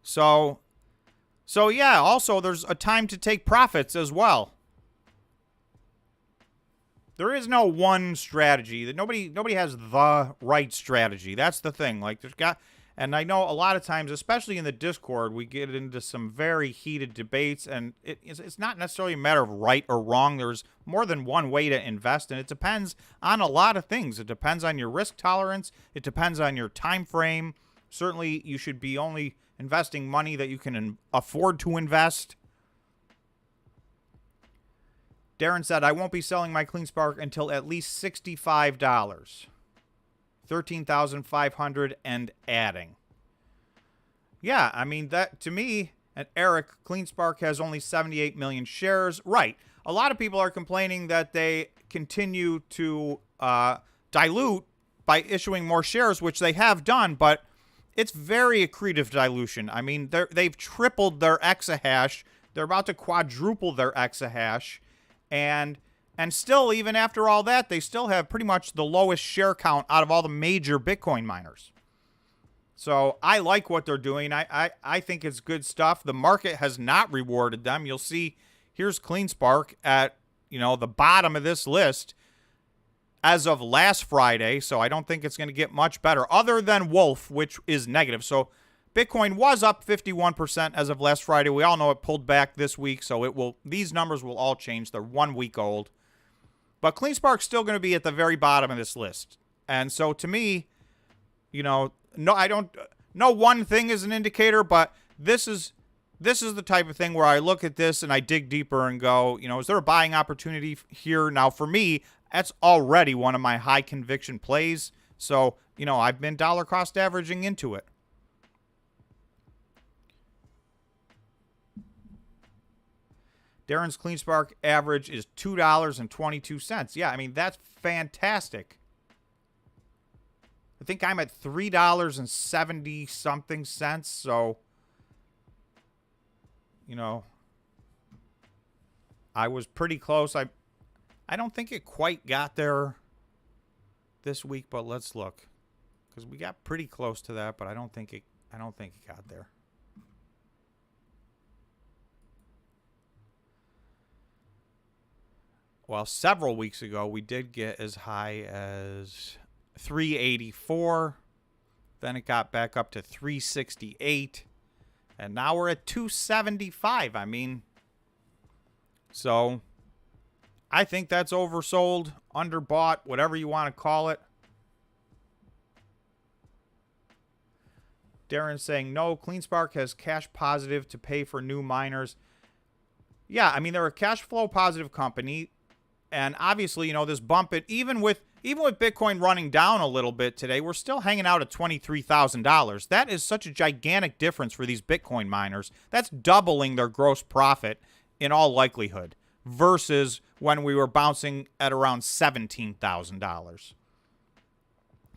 So yeah, also there's a time to take profits as well. There is no one strategy. That nobody has the right strategy. That's the thing. Like, and I know a lot of times, especially in the Discord, we get into some very heated debates, and it's not necessarily a matter of right or wrong. There's more than one way to invest, and it depends on a lot of things. It depends on your risk tolerance. It depends on your time frame. Certainly, you should be only investing money that you can afford to invest. Darren said, I won't be selling my CleanSpark until at least $65. $13,500 and adding. Yeah, I mean, that to me, and Eric, CleanSpark has only 78 million shares. Right. A lot of people are complaining that they continue to dilute by issuing more shares, which they have done, but it's very accretive dilution. I mean, they've tripled their exahash. They're about to quadruple their exahash. And still, even after all that, they still have pretty much the lowest share count out of all the major Bitcoin miners. So I like what they're doing. I think it's good stuff. The market has not rewarded them. You'll see here's CleanSpark at, the bottom of this list as of last Friday. So I don't think it's going to get much better other than Wolf, which is negative. So Bitcoin was up 51% as of last Friday. We all know it pulled back this week. So these numbers will all change. They're 1 week old. But CleanSpark's still going to be at the very bottom of this list. And so to me, no, one thing is an indicator, but this is the type of thing where I look at this and I dig deeper and go, is there a buying opportunity here? Now, for me, that's already one of my high conviction plays. So, I've been dollar cost averaging into it. Darren's CleanSpark average is $2.22. Yeah, I mean, that's fantastic. I think I'm at $3.70 something cents. So, I was pretty close. I don't think it quite got there this week, but let's look, because we got pretty close to that, but I don't think it got there. Well, several weeks ago, we did get as high as 384. Then it got back up to 368. And now we're at 275. I mean, so I think that's oversold, underbought, whatever you want to call it. Darren's saying, no, CleanSpark has cash positive to pay for new miners. Yeah, I mean, they're a cash flow positive company. And obviously, this bump even with Bitcoin running down a little bit today, we're still hanging out at $23,000. That is such a gigantic difference for these Bitcoin miners. That's doubling their gross profit in all likelihood versus when we were bouncing at around $17,000.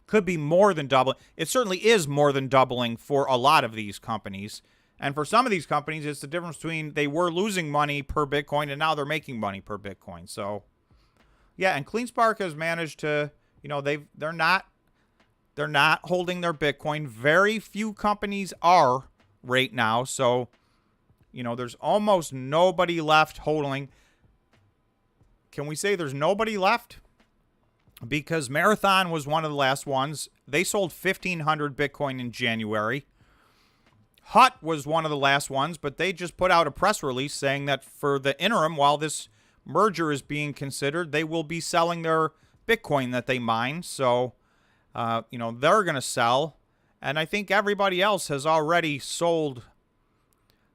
Could be more than doubling. It certainly is more than doubling for a lot of these companies. And for some of these companies, it's the difference between they were losing money per Bitcoin and now they're making money per Bitcoin. So, yeah, and CleanSpark has managed to, they're not holding their Bitcoin. Very few companies are right now. So, there's almost nobody left holding. Can we say there's nobody left? Because Marathon was one of the last ones. They sold 1,500 Bitcoin in January. Hut was one of the last ones, but they just put out a press release saying that for the interim, while this merger is being considered, they will be selling their Bitcoin that they mine. So, they're going to sell. And I think everybody else has already sold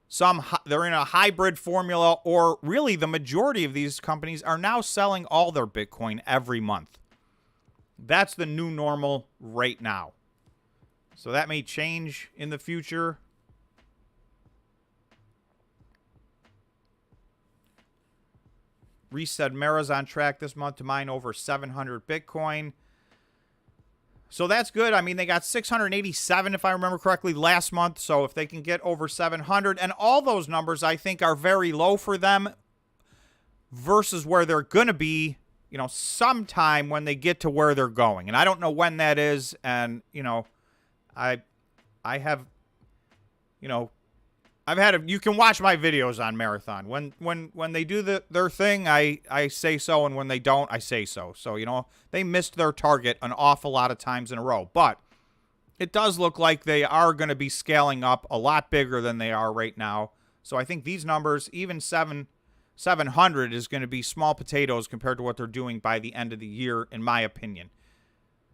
some. They're in a hybrid formula, or really the majority of these companies are now selling all their Bitcoin every month. That's the new normal right now. So that may change in the future. Reese said Mara's on track this month to mine over 700 Bitcoin. So that's good. I mean, they got 687, if I remember correctly, last month. So if they can get over 700, and all those numbers I think are very low for them versus where they're going to be, sometime when they get to where they're going. And I don't know when that is. And, I have, I've had you can watch my videos on Marathon. When they do their thing, I say so, and when they don't, I say so. So, they missed their target an awful lot of times in a row. But it does look like they are going to be scaling up a lot bigger than they are right now. So I think these numbers, even 700 is going to be small potatoes compared to what they're doing by the end of the year, in my opinion.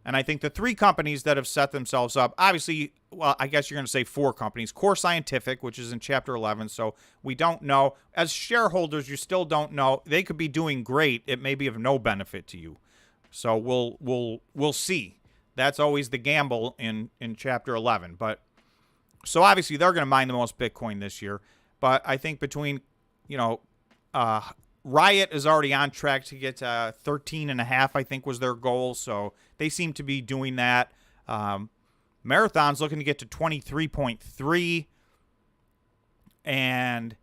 And I think the three companies that have set themselves up, obviously, well, I guess you're going to say four companies. Core Scientific, which is in Chapter 11, so we don't know. As shareholders, you still don't know. They could be doing great. It may be of no benefit to you. So we'll see. That's always the gamble in Chapter 11. But so obviously they're going to mine the most Bitcoin this year. But I think between, Riot is already on track to get to 13.5, I think was their goal. So they seem to be doing that. Marathon's looking to get to 23.3. And,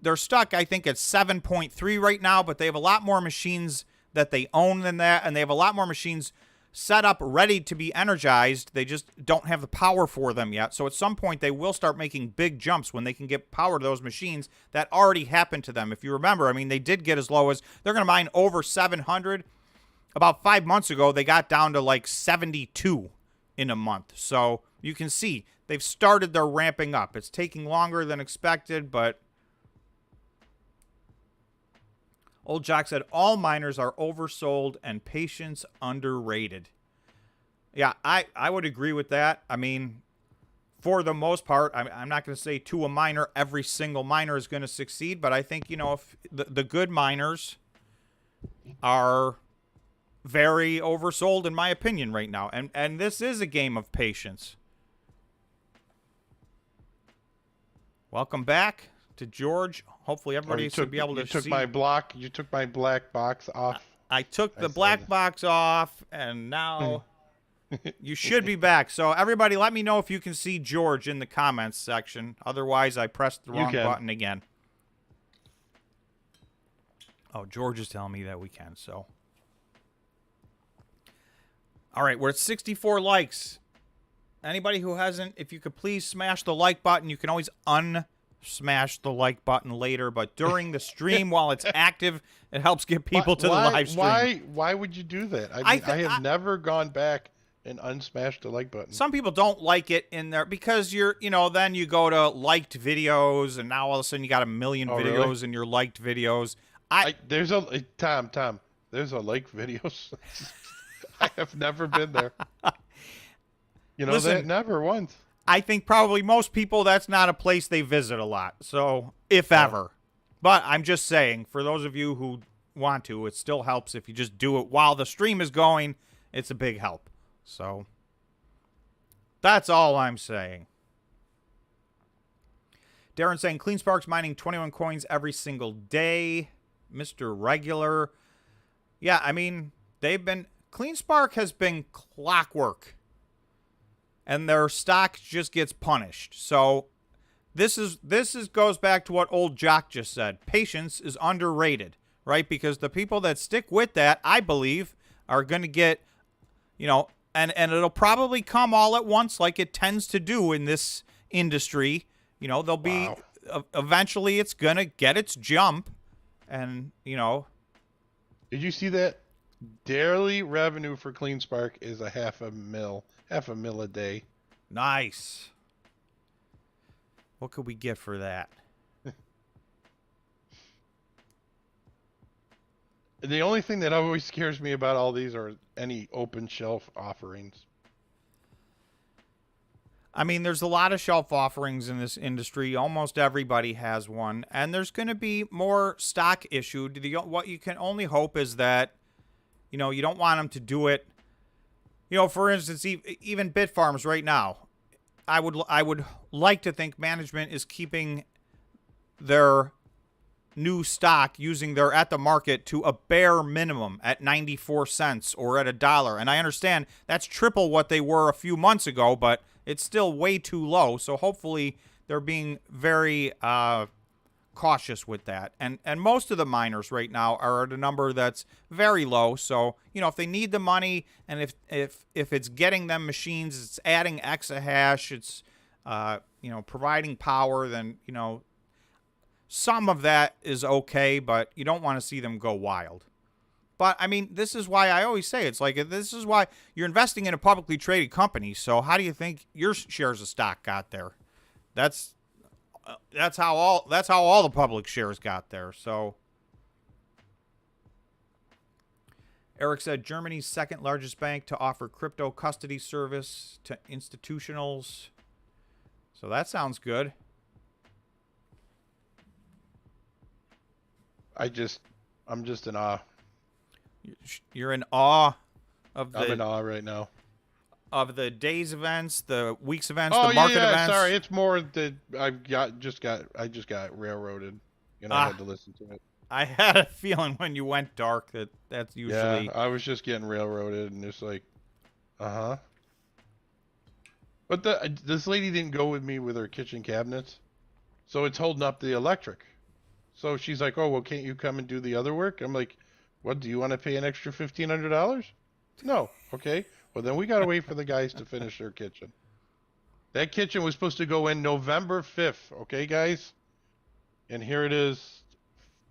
they're stuck, I think, at 7.3 right now. But they have a lot more machines that they own than that. And they have a lot more machines set up ready to be energized. They just don't have the power for them yet. So at some point, they will start making big jumps when they can get power to those machines. That already happened to them. If you remember, I mean, they did get as low as, they're going to mine over 700. About 5 months ago, they got down to like 72 in a month. So you can see they've started their ramping up. It's taking longer than expected, but Old Jock said, all miners are oversold and patience underrated. Yeah, I would agree with that. I mean, for the most part, I'm not going to say to a miner, every single miner is going to succeed, but I think, you know, if the good miners are very oversold, in my opinion, right now. And this is a game of patience. Welcome back to George. Hopefully everybody should be able to see. You took my black box off. I took the black box off, and now you should be back. So everybody, let me know if you can see George in the comments section. Otherwise, I pressed the wrong button again. Oh, George is telling me that we can, so. All right, we're at 64 likes. Anybody who hasn't, if you could please smash the like button. You can always smash the like button later, but during the stream while it's active, it helps get people to the live stream. Why would you do that? I have never gone back and unsmashed the like button. Some people don't like it in there because then you go to liked videos, and now all of a sudden you got a million videos in your liked videos. There's a Tom. There's a like videos. I have never been there. Listen, that never once. I think probably most people, that's not a place they visit a lot. So, if ever. But I'm just saying, for those of you who want to, it still helps if you just do it while the stream is going. It's a big help. So, that's all I'm saying. Darren saying, CleanSpark's mining 21 coins every single day. Mr. Regular. Yeah, I mean, CleanSpark has been clockwork. And their stock just gets punished. So this goes back to what Old Jock just said. Patience is underrated, right? Because the people that stick with that, I believe, are going to get, and it'll probably come all at once like it tends to do in this industry. There'll be, eventually it's going to get its jump. And, Did you see that? Daily revenue for CleanSpark is a half a mil a day. Nice. What could we get for that? The only thing that always scares me about all these are any open shelf offerings. I mean, there's a lot of shelf offerings in this industry. Almost everybody has one. And there's going to be more stock issued. What you can only hope is that, you don't want them to do it. For instance, even Bitfarms right now, I would like to think management is keeping their new stock using their at the market to a bare minimum at 94 cents or at $1. And I understand that's triple what they were a few months ago, but it's still way too low. So hopefully they're being very cautious with that. And most of the miners right now are at a number that's very low. So, if they need the money and if it's getting them machines, it's adding exahash, it's, providing power, then, some of that is okay, but you don't want to see them go wild. But, I mean, this is why I always say it's like, this is why you're investing in a publicly traded company. So how do you think your shares of stock got there? That's how all the public shares got there. So Eric said Germany's second largest bank to offer crypto custody service to institutionals. So that sounds good. I'm just in awe. You're in awe of I'm in awe right now. Of the day's events, the week's events, the market events. Sorry, it's more that I just got railroaded. I had to listen to it. I had a feeling when you went dark that's usually. Yeah, I was just getting railroaded, and it's like, But this lady didn't go with me with her kitchen cabinets, so it's holding up the electric. So she's like, "Oh, well, can't you come and do the other work?" I'm like, "What? Do you want to pay an extra $1,500?" No. Okay. Well, then we got to wait for the guys to finish their kitchen. That kitchen was supposed to go in November 5th. Okay, guys? And here it is,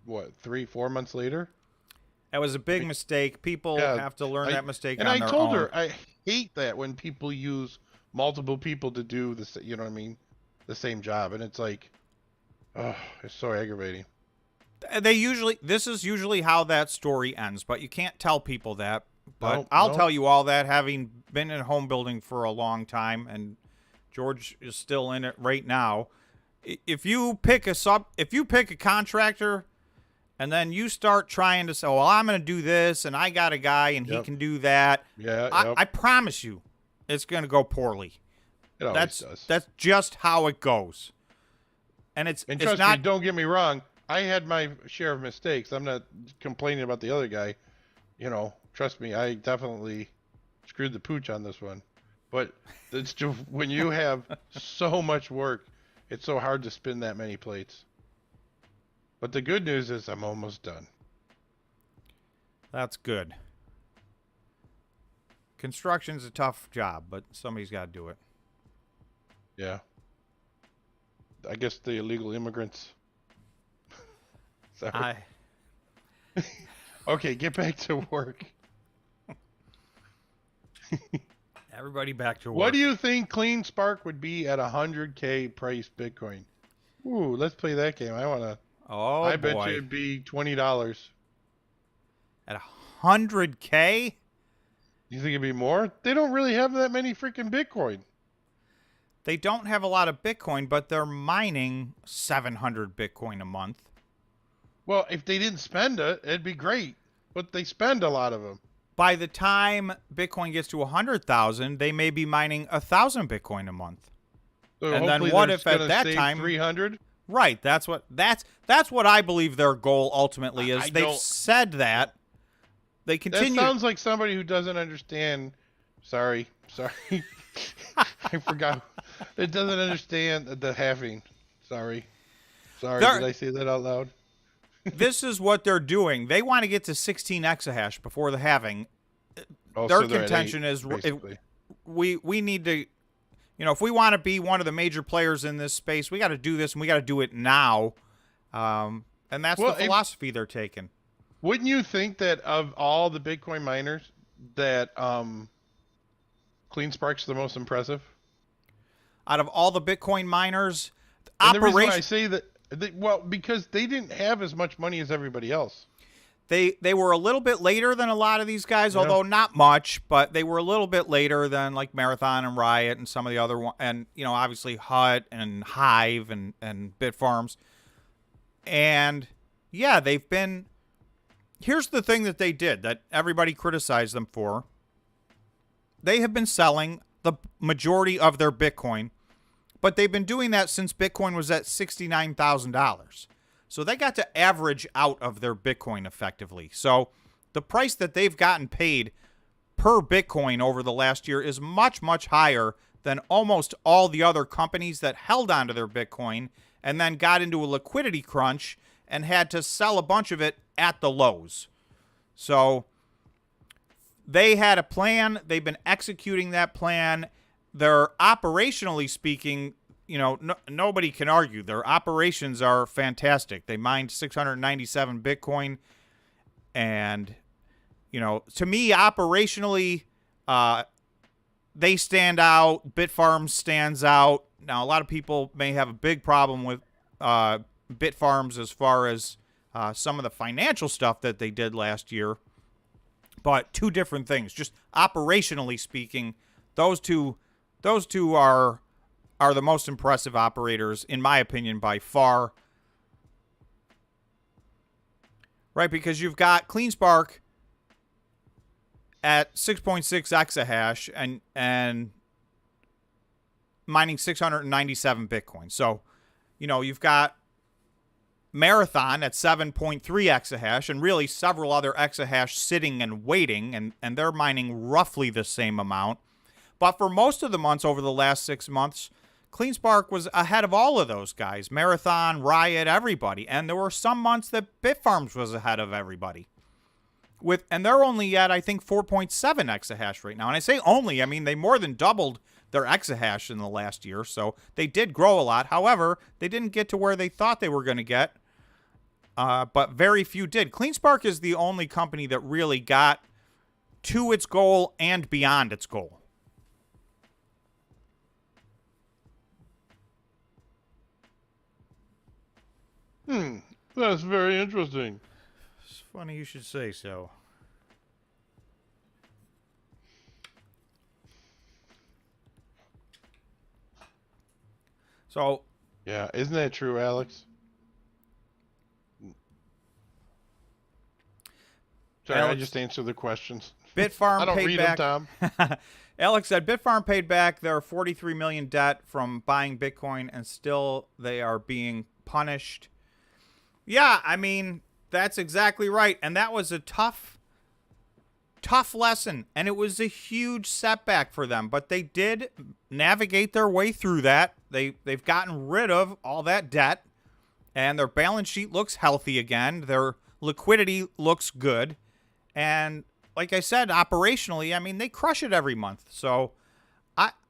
what, 3-4 months later? That was a big mistake. People Yeah, have to learn that mistake and on I their told own. her I hate that when people use multiple people to do this, you know what I mean, the same job, and it's like, oh, it's so aggravating. This is usually how that story ends, but you can't tell people that. But No, I'll no. tell you all that, having been in home building for a long time, and George is still in it right now. If you pick a contractor, and then you start trying to say, "Well, I'm going to do this, and I got a guy, and he Yep. can do that," Yeah, I promise you, it's going to go poorly. it always does. That's just how it goes. And And it's trust not. me, don't get me wrong. I had my share of mistakes. I'm not complaining about the other guy. You know, trust me, I definitely screwed the pooch on this one. But it's just when you have so much work, it's so hard to spin that many plates. But the good news is I'm almost done. That's good. Construction's a tough job, but somebody's got to do it. Yeah. I guess the illegal immigrants. Sorry. Okay, get back to work. Everybody back to work. What do you think CleanSpark would be at 100K price Bitcoin? Ooh, let's play that game. I want to. Oh, I boy. bet you it'd be $20. At 100K? You think it'd be more? They don't really have that many freaking Bitcoin. They don't have a lot of Bitcoin, but they're mining 700 Bitcoin a month. Well, if they didn't spend it, it'd be great. But they spend a lot of them. By the time Bitcoin gets to 100,000, they may be mining 1,000 Bitcoin a month. So And then hopefully what they're if at gonna that save time 300? Right, that's what I believe their goal ultimately is. I They've don't- said that. They That continue. sounds like somebody who doesn't understand. Sorry. I forgot. It doesn't understand the halving. Sorry. Did I say that out loud? This is what they're doing. They want to get to 16 exahash before the halving. Oh, Their so they're at contention 8, is basically. we need to, if we want to be one of the major players in this space, we got to do this, and we got to do it now. And that's the philosophy they're taking. Wouldn't you think that of all the Bitcoin miners, that CleanSpark's the most impressive? Out of all the Bitcoin miners, And the reason why I say that, because they didn't have as much money as everybody else. They were a little bit later than a lot of these guys, although not much, but they were a little bit later than like Marathon and Riot and some of the other ones, and obviously Hut and Hive and Bitfarms. And yeah, they've been. Here's the thing that they did that everybody criticized them for. They have been selling the majority of their Bitcoin, but they've been doing that since Bitcoin was at $69,000. So they got to average out of their Bitcoin effectively. So the price that they've gotten paid per Bitcoin over the last year is much, much higher than almost all the other companies that held onto their Bitcoin and then got into a liquidity crunch and had to sell a bunch of it at the lows. So they had a plan. They've been executing that plan. They're operationally speaking, nobody can argue. Their operations are fantastic. They mined 697 Bitcoin. And, to me, operationally, they stand out. Bitfarms stands out. Now, a lot of people may have a big problem with Bitfarms as far as some of the financial stuff that they did last year. But two different things. Just operationally speaking, those two are the most impressive operators, in my opinion, by far. Right, because you've got CleanSpark at 6.6 exahash and mining 697 Bitcoin. So, you've got Marathon at 7.3 exahash and really several other exahash sitting and waiting, and they're mining roughly the same amount. But for most of the months over the last 6 months, CleanSpark was ahead of all of those guys. Marathon, Riot, everybody. And there were some months that Bitfarms was ahead of everybody. and they're only at, I think, 4.7 exahash right now. And I say only, I mean, they more than doubled their exahash in the last year, so they did grow a lot. However, they didn't get to where they thought they were going to get, but very few did. CleanSpark is the only company that really got to its goal and beyond its goal. That's very interesting. It's funny you should say so. So, Yeah, isn't that true, Alex? Sorry, Alex, I just answer the questions. Bitfarm I don't paid read back. them, Tom. Alex said Bitfarm paid back their $43 million debt from buying Bitcoin, and still they are being punished. Yeah, I mean, that's exactly right. And that was a tough lesson. And it was a huge setback for them. But they did navigate their way through that. They've gotten rid of all that debt. And their balance sheet looks healthy again. Their liquidity looks good. And like I said, operationally, I mean, they crush it every month. So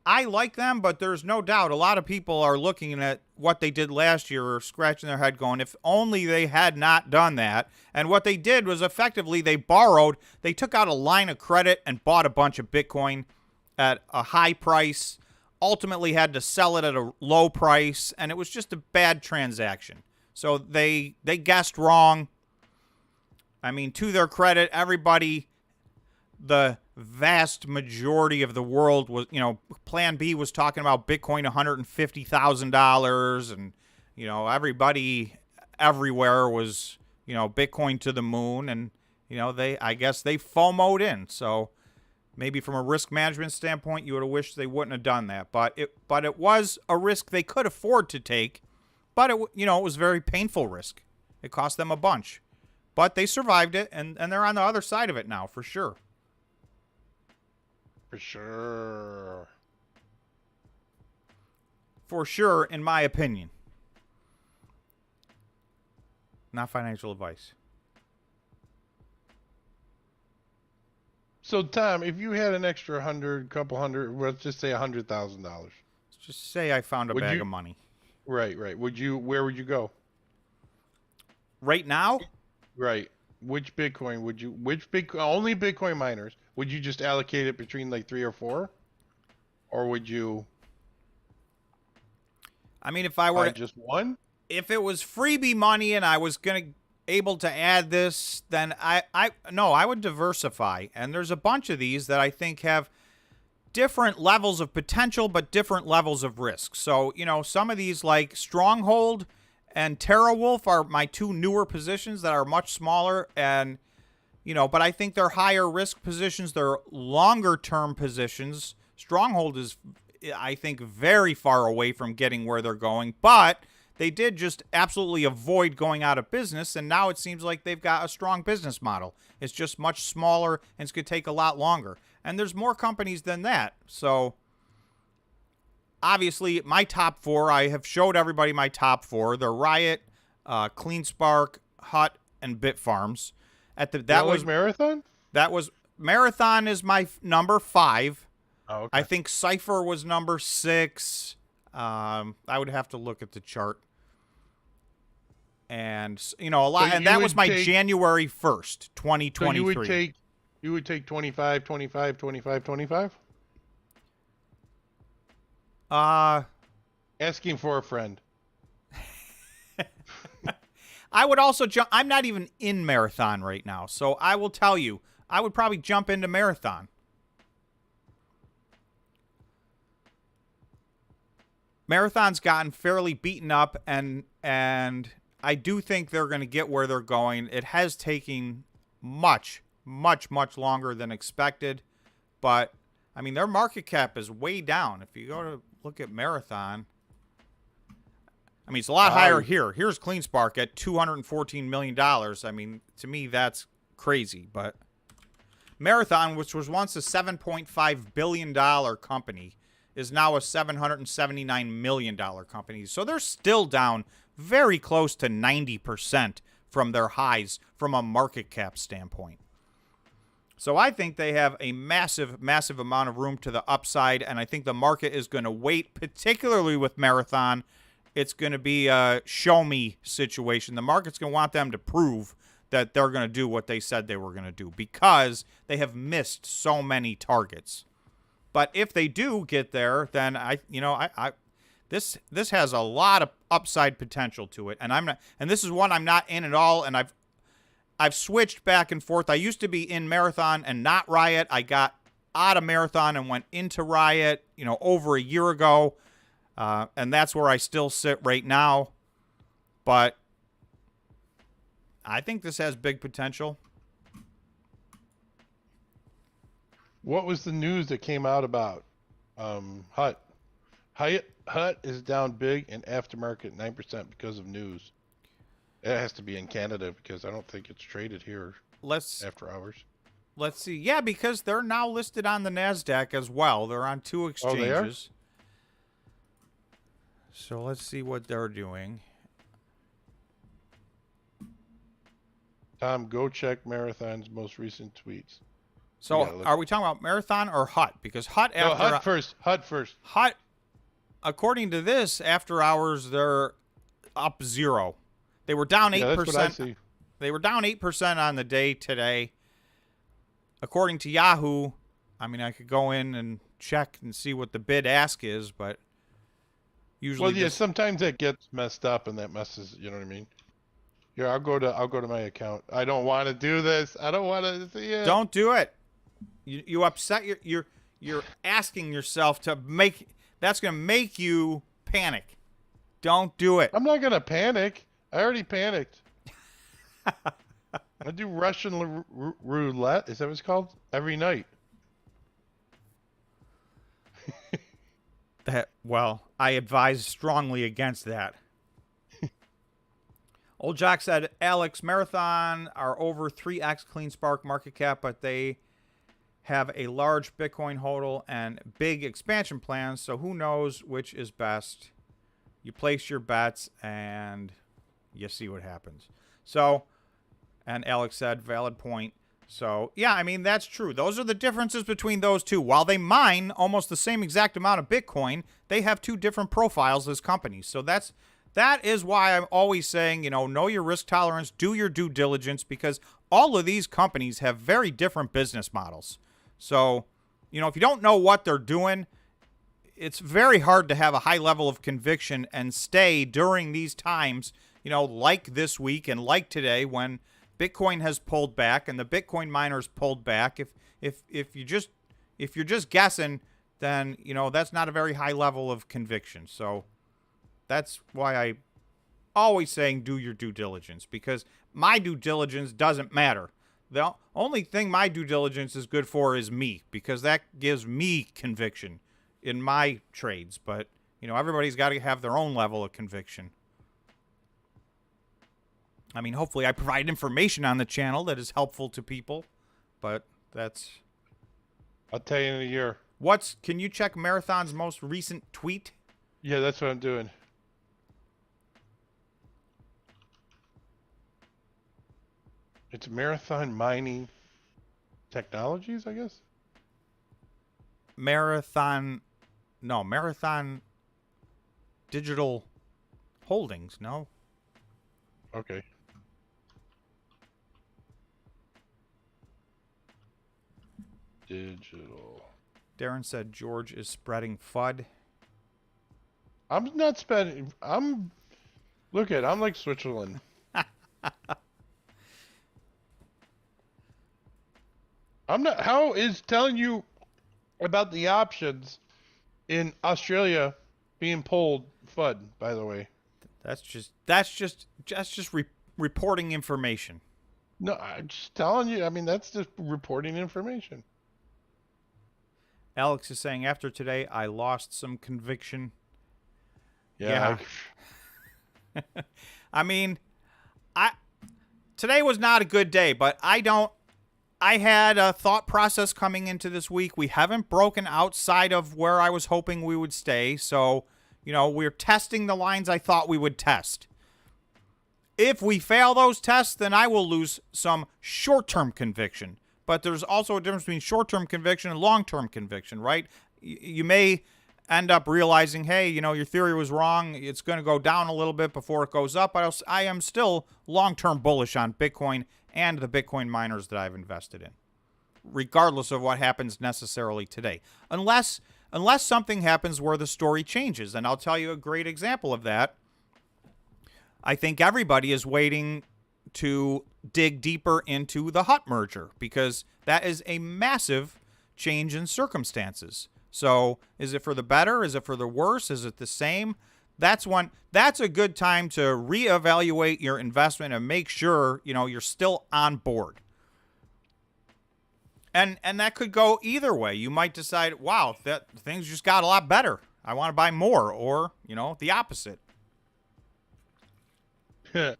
I like them, but there's no doubt a lot of people are looking at what they did last year or scratching their head going, if only they had not done that. And what they did was effectively they took out a line of credit and bought a bunch of Bitcoin at a high price, ultimately had to sell it at a low price, and it was just a bad transaction. So they guessed wrong. I mean, to their credit, everybody, the vast majority of the world was, Plan B was talking about Bitcoin $150,000, and, everybody everywhere was, Bitcoin to the moon, and, I guess they FOMO'd in. So maybe from a risk management standpoint, you would have wished they wouldn't have done that, but it was a risk they could afford to take, but it was a very painful risk. It cost them a bunch, but they survived it, and they're on the other side of it now, for sure. For sure. For sure, in my opinion. Not financial advice. So, Tom, if you had an extra couple hundred, let's just say $100,000. Let's just say I found a bag of money. Right. Where would you go? Right now? Right. Only Bitcoin miners, would you just allocate it between like 3 or 4? Or would you I mean, if I were just one? If it was freebie money and I was able to add this, then I would diversify. And there's a bunch of these that I think have different levels of potential but different levels of risk. So, some of these like Stronghold and TerraWolf are my two newer positions that are much smaller, and but I think they're higher risk positions. They're longer term positions. Stronghold is, I think, very far away from getting where they're going, but they did just absolutely avoid going out of business, and now it seems like they've got a strong business model. It's just much smaller, and it's going to take a lot longer. And there's more companies than that. So obviously, my top 4, I have showed everybody my top 4. They're Riot, CleanSpark, Hut, and Bitfarms. That was Marathon? That was Marathon is my number 5. Oh, okay. I think Cypher was number 6. I would have to look at the chart. And a lot, and that was my January 1st, 2023. So you would take 25, 25, 25, 25? Asking for a friend. I would also jump. I'm not even in Marathon right now, so I will tell you, I would probably jump into Marathon. Marathon's gotten fairly beaten up, and I do think they're going to get where they're going. It has taken much, much, much longer than expected, but I mean, their market cap is way down. If you go to look at Marathon, I mean, it's a lot higher here. Here's CleanSpark at $214 million. I mean, to me, that's crazy. But Marathon, which was once a $7.5 billion company, is now a $779 million company. So they're still down very close to 90% from their highs from a market cap standpoint. So I think they have a massive, massive amount of room to the upside, and I think the market is going to wait, particularly with Marathon. It's going to be a show-me situation. The market's going to want them to prove that they're going to do what they said they were going to do because they have missed so many targets. But if they do get there, then this has a lot of upside potential to it, and this is one I'm not in at all, and I've switched back and forth. I used to be in Marathon and not Riot. I got out of Marathon and went into Riot, over a year ago. And that's where I still sit right now. But I think this has big potential. What was the news that came out about HUT? HUT is down big in aftermarket 9% because of news. It has to be in Canada because I don't think it's traded here after hours. Let's see. Yeah, because they're now listed on the NASDAQ as well. They're on 2 exchanges. Oh, they are? So let's see what they're doing. Tom, go check Marathon's most recent tweets. So are we talking about Marathon or HUT? Because HUT after... No, HUT first. HUT first. HUT, according to this, after hours, they're up 0. They were down 8%. Yeah, that's what I see. They were down 8% on the day today. According to Yahoo, I could go in and check and see what the bid ask is, but usually... Well, yeah, sometimes that gets messed up and that messes, you know what I mean? Here, I'll go to my account. I don't want to do this. I don't want to see it. Don't do it. You upset you're asking yourself to make... That's going to make you panic. Don't do it. I'm not going to panic. I already panicked. I do Russian roulette. Is that what it's called? Every night. I advise strongly against that. Old Jock said, Alex, Marathon are over 3x CleanSpark market cap, but they have a large Bitcoin hodl and big expansion plans, so who knows which is best. You place your bets and you see what happens. So, and Alex said, valid point. So, yeah, that's true. Those are the differences between those two. While they mine almost the same exact amount of Bitcoin, they have 2 different profiles as companies. So that is why I'm always saying, know your risk tolerance, do your due diligence, because all of these companies have very different business models. So, if you don't know what they're doing, it's very hard to have a high level of conviction and stay during these times, like this week and like today when Bitcoin has pulled back and the Bitcoin miners pulled back. If you're just guessing, then that's not a very high level of conviction. So that's why I always saying do your due diligence, because my due diligence doesn't matter. The only thing my due diligence is good for is me, because that gives me conviction in my trades. But everybody's got to have their own level of conviction. Hopefully I provide information on the channel that is helpful to people, but that's... I'll tell you in a year. Can you check Marathon's most recent tweet? Yeah, that's what I'm doing. It's Marathon Mining Technologies, I guess? Marathon Digital Holdings, no? Okay. Digital. Darren said George is spreading FUD. I'm not spreading. I'm like Switzerland. I'm not. How is telling you about the options in Australia being pulled FUD, by the way? That's just reporting information. No, I'm just telling you. That's just reporting information. Alex is saying, after today, I lost some conviction. Yeah. Today was not a good day, but I had a thought process coming into this week. We haven't broken outside of where I was hoping we would stay. So, we're testing the lines I thought we would test. If we fail those tests, then I will lose some short-term conviction. but there's also a difference between short-term conviction and long-term conviction, right? You may end up realizing, hey, you know, your theory was wrong. It's going to go down a little bit before it goes up. But I am still long-term bullish on Bitcoin and the Bitcoin miners that I've invested in, regardless of what happens necessarily today. Unless something happens where the story changes. And I'll tell you a great example of that. I think everybody is waiting to dig deeper into the Hut merger because that is a massive change in circumstances. So is it for the better? Is it for the worse? Is it the same? That's a good time to reevaluate your investment and make sure, you know, you're still on board. And that could go either way. You might decide, wow, that things just got a lot better. I want to buy more, or, you know, the opposite. I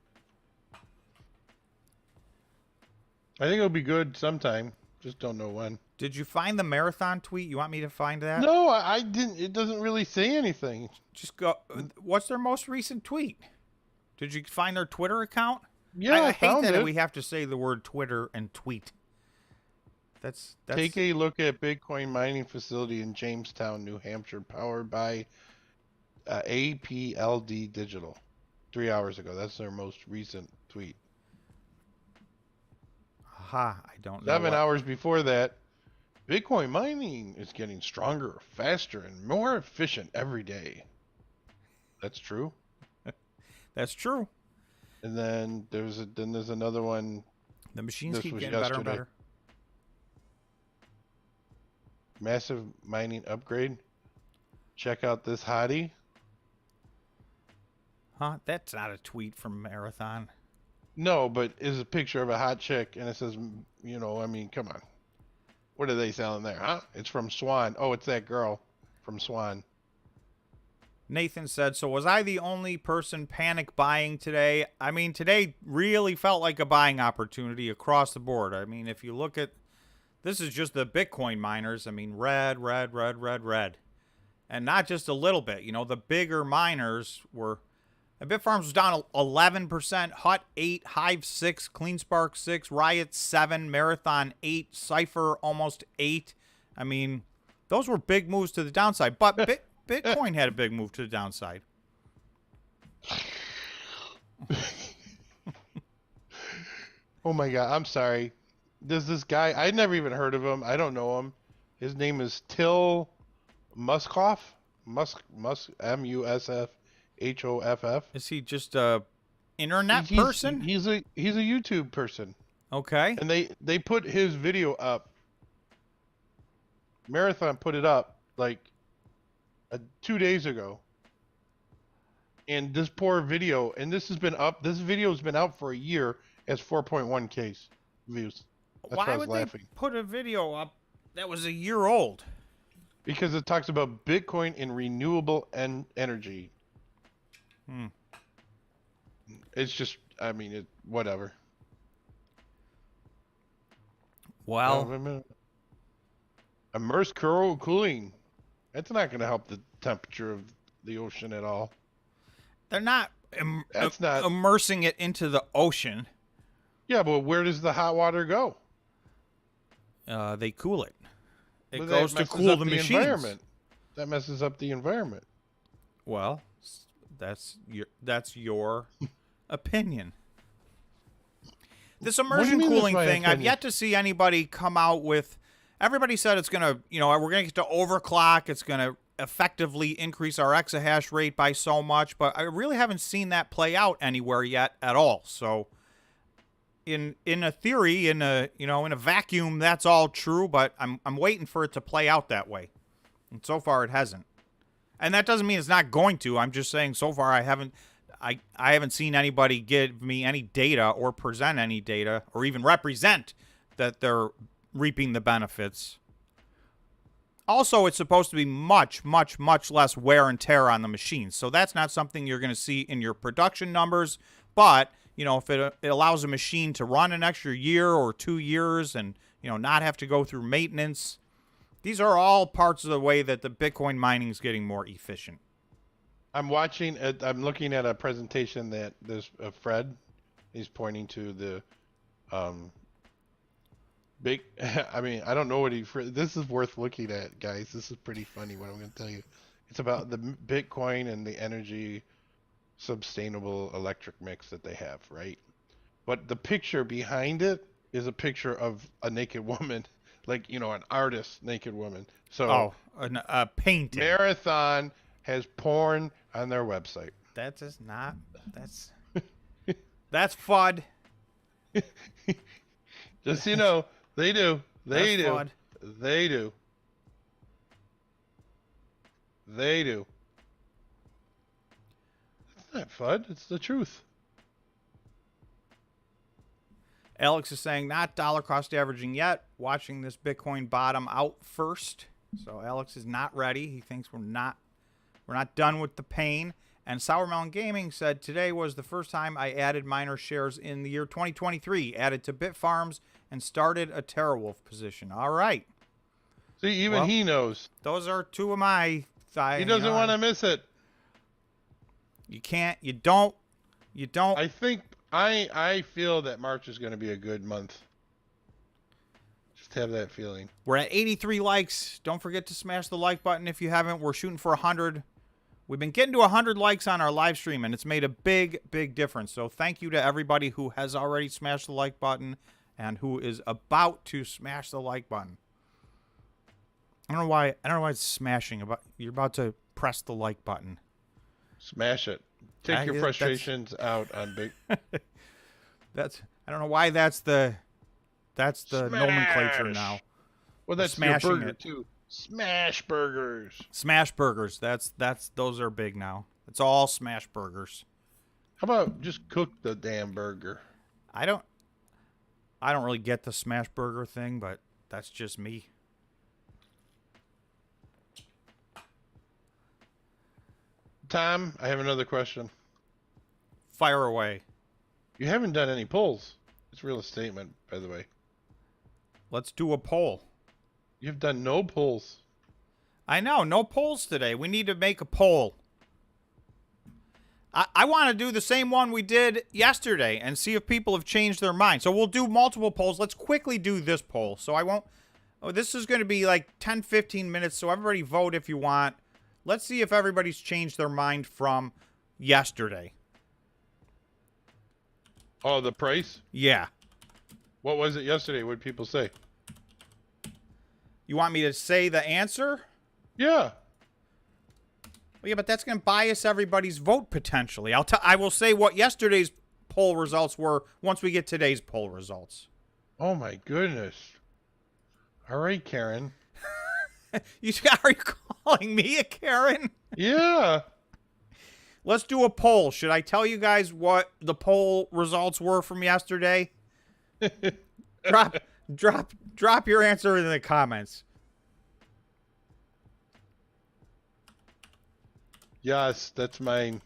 think it'll be good sometime. Just don't know when. Did you find the marathon tweet? You want me to find that? No, I didn't. It doesn't really say anything. Just go. What's their most recent tweet? Did you find their Twitter account? Yeah, I hate found that it. we have to say the word Twitter and tweet. That's Take a look at Bitcoin mining facility in Jamestown, New Hampshire, powered by APLD Digital. 3 hours ago. That's their most recent tweet. Aha, I don't know. 7 hours before that, Bitcoin mining is getting stronger, faster, and more efficient every day. That's true. That's true. And then there's another one. The machines This keep was getting better and yesterday. better. Massive mining upgrade. Check out this hottie. Huh? That's not a tweet from Marathon. No, but it's a picture of a hot chick, and it says, you know, I mean, come on. What are they selling there, huh? It's from Swan. Oh, it's that girl from Swan. Nathan said, so was I the only person panic buying today? I mean, today really felt like a buying opportunity across the board. I mean, if you look at, this is just the Bitcoin miners. I mean, red. And not just a little bit. You know, the bigger miners were, Bitfarms was down 11%, Hut 8, Hive 6, Cleanspark 6, Riot 7, Marathon 8, Cypher almost 8. I mean, those were big moves to the downside. But Bitcoin had a big move to the downside. Oh my God, I'm sorry. There's this guy, I never even heard of him. I don't know him. His name is Till Muskoff. Musk Musfhoff. Is he just a internet person? He's a YouTube person. Okay. And they put his video up. Marathon put it up like 2 days ago. And this poor video, and this video has been out for a year, has 4.1K views. That's why I was laughing. They put a video up that was a year old? Because it talks about Bitcoin and renewable energy. It's just, I mean, whatever. Well, immersed cooling. That's not going to help the temperature of the ocean at all. they're not, That's not immersing it into the ocean. Yeah, but where does the hot water go? They cool it. It Well, goes that to messes cool up the the machines. environment. That messes up the environment. Well, that's your opinion. This immersion mean cooling that's my thing, I've opinion? yet to see anybody come out with. Everybody said it's gonna, you know, we're gonna get to overclock. It's gonna effectively increase our exahash rate by so much, but I really haven't seen that play out anywhere yet at all. So, in a theory, in a vacuum, that's all true, but I'm waiting for it to play out that way, and so far it hasn't. And that doesn't mean it's not going to. I'm just saying so far I haven't seen anybody give me any data or present any data or even represent that they're reaping the benefits. Also, it's supposed to be much, much, much less wear and tear on the machine. So that's not something you're going to see in your production numbers. But, you know, if it allows a machine to run an extra year or 2 years and, you know, not have to go through maintenance, these are all parts of the way that the Bitcoin mining is getting more efficient. I'm looking at a presentation that there's Fred. He's pointing to the Big. I mean, I don't know what this is worth looking at, guys. This is pretty funny. What I'm going to tell you. It's about the Bitcoin and the energy sustainable electric mix that they have, right? But the picture behind it is a picture of a naked woman, like, an artist naked woman. So, Oh, a painting. Marathon has porn on their website. That is not. That's FUD. Just so you know, they do. They That's do. FUD. They do. They do. It's not FUD. It's the truth. Alex is saying not dollar cost averaging yet. Watching this Bitcoin bottom out first. So Alex is not ready. He thinks we're not done with the pain. And Sourmelon Gaming said today was the first time I added miner shares in the year 2023. Added to Bitfarms and started a TerraWolf position. All right. See, even he knows. Those are two of my. He doesn't want to miss it. You can't. You don't. I think I feel that March is going to be a good month. Just have that feeling. We're at 83 likes. Don't forget to smash the like button if you haven't. We're shooting for 100. We've been getting to 100 likes on our live stream, and it's made a big, big difference. So thank you to everybody who has already smashed the like button and who is about to smash the like button. I don't know why it's smashing. You're about to press the like button. Smash it. Take your frustrations out on big. I don't know why that's the nomenclature now. Well, that's your burger too. Smash burgers. Smash burgers. Those are big now. It's all smash burgers. How about just cook the damn burger? I don't really get the smash burger thing, but that's just me. Tom, I have another question. Fire away. You haven't done any polls. It's a real statement, by the way. Let's do a poll. You've done no polls. I know, no polls today. We need to make a poll. I want to do the same one we did yesterday and see if people have changed their mind. So we'll do multiple polls. Let's quickly do this poll. So I won't... Oh, this is going to be like 10, 15 minutes, so everybody vote if you want. Let's see if everybody's changed their mind from yesterday. Oh, the price? Yeah. What was it yesterday? What did people say? You want me to say the answer? Yeah. Well, yeah, but that's going to bias everybody's vote potentially. I will say what yesterday's poll results were once we get today's poll results. Oh my goodness. All right, Karen. Are you calling me a Karen? Yeah. Let's do a poll. Should I tell you guys what the poll results were from yesterday? Drop your answer in the comments. Yes, that's mine.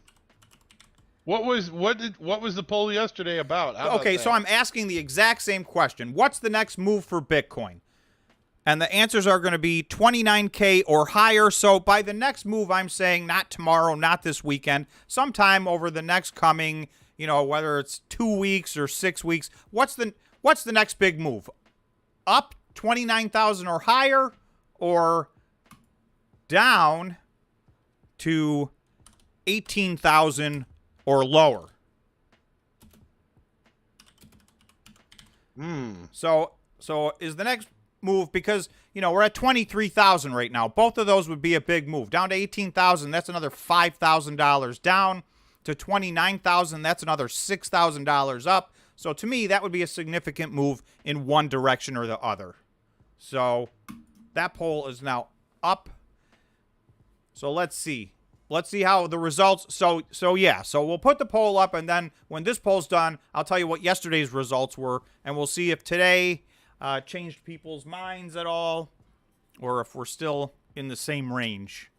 What was the poll yesterday about? Okay, so I'm asking the exact same question. What's the next move for Bitcoin? And the answers are going to be 29K or higher. So by the next move, I'm saying not tomorrow, not this weekend, sometime over the next coming, whether it's 2 weeks or 6 weeks. What's the next big move? Up 29,000 or higher, or down to 18,000 or lower? So is the next move, because we're at 23,000 right now. Both of those would be a big move. Down to 18,000, that's another $5,000 down. To 29,000, that's another $6,000 up. So to me, that would be a significant move in one direction or the other. So that poll is now up. So let's see. Let's see how the results. So we'll put the poll up, and then when this poll's done, I'll tell you what yesterday's results were, and we'll see if today changed people's minds at all, or if we're still in the same range.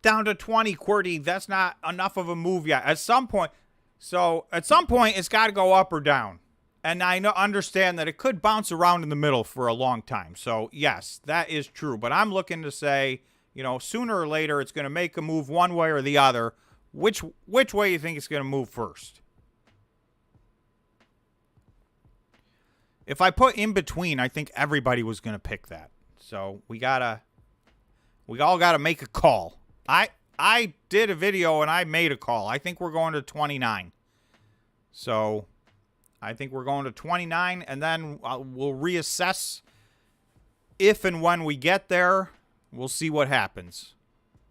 Down to 20, QWERTY. That's not enough of a move yet. At some point, it's got to go up or down. And I understand that it could bounce around in the middle for a long time. So, yes, that is true. But I'm looking to say, you know, sooner or later it's going to make a move one way or the other. Which way do you think it's going to move first? If I put in between, I think everybody was going to pick that. So we all got to make a call. I did a video and I made a call. I think we're going to 29. So I think we're going to 29, and then we'll reassess if and when we get there. We'll see what happens.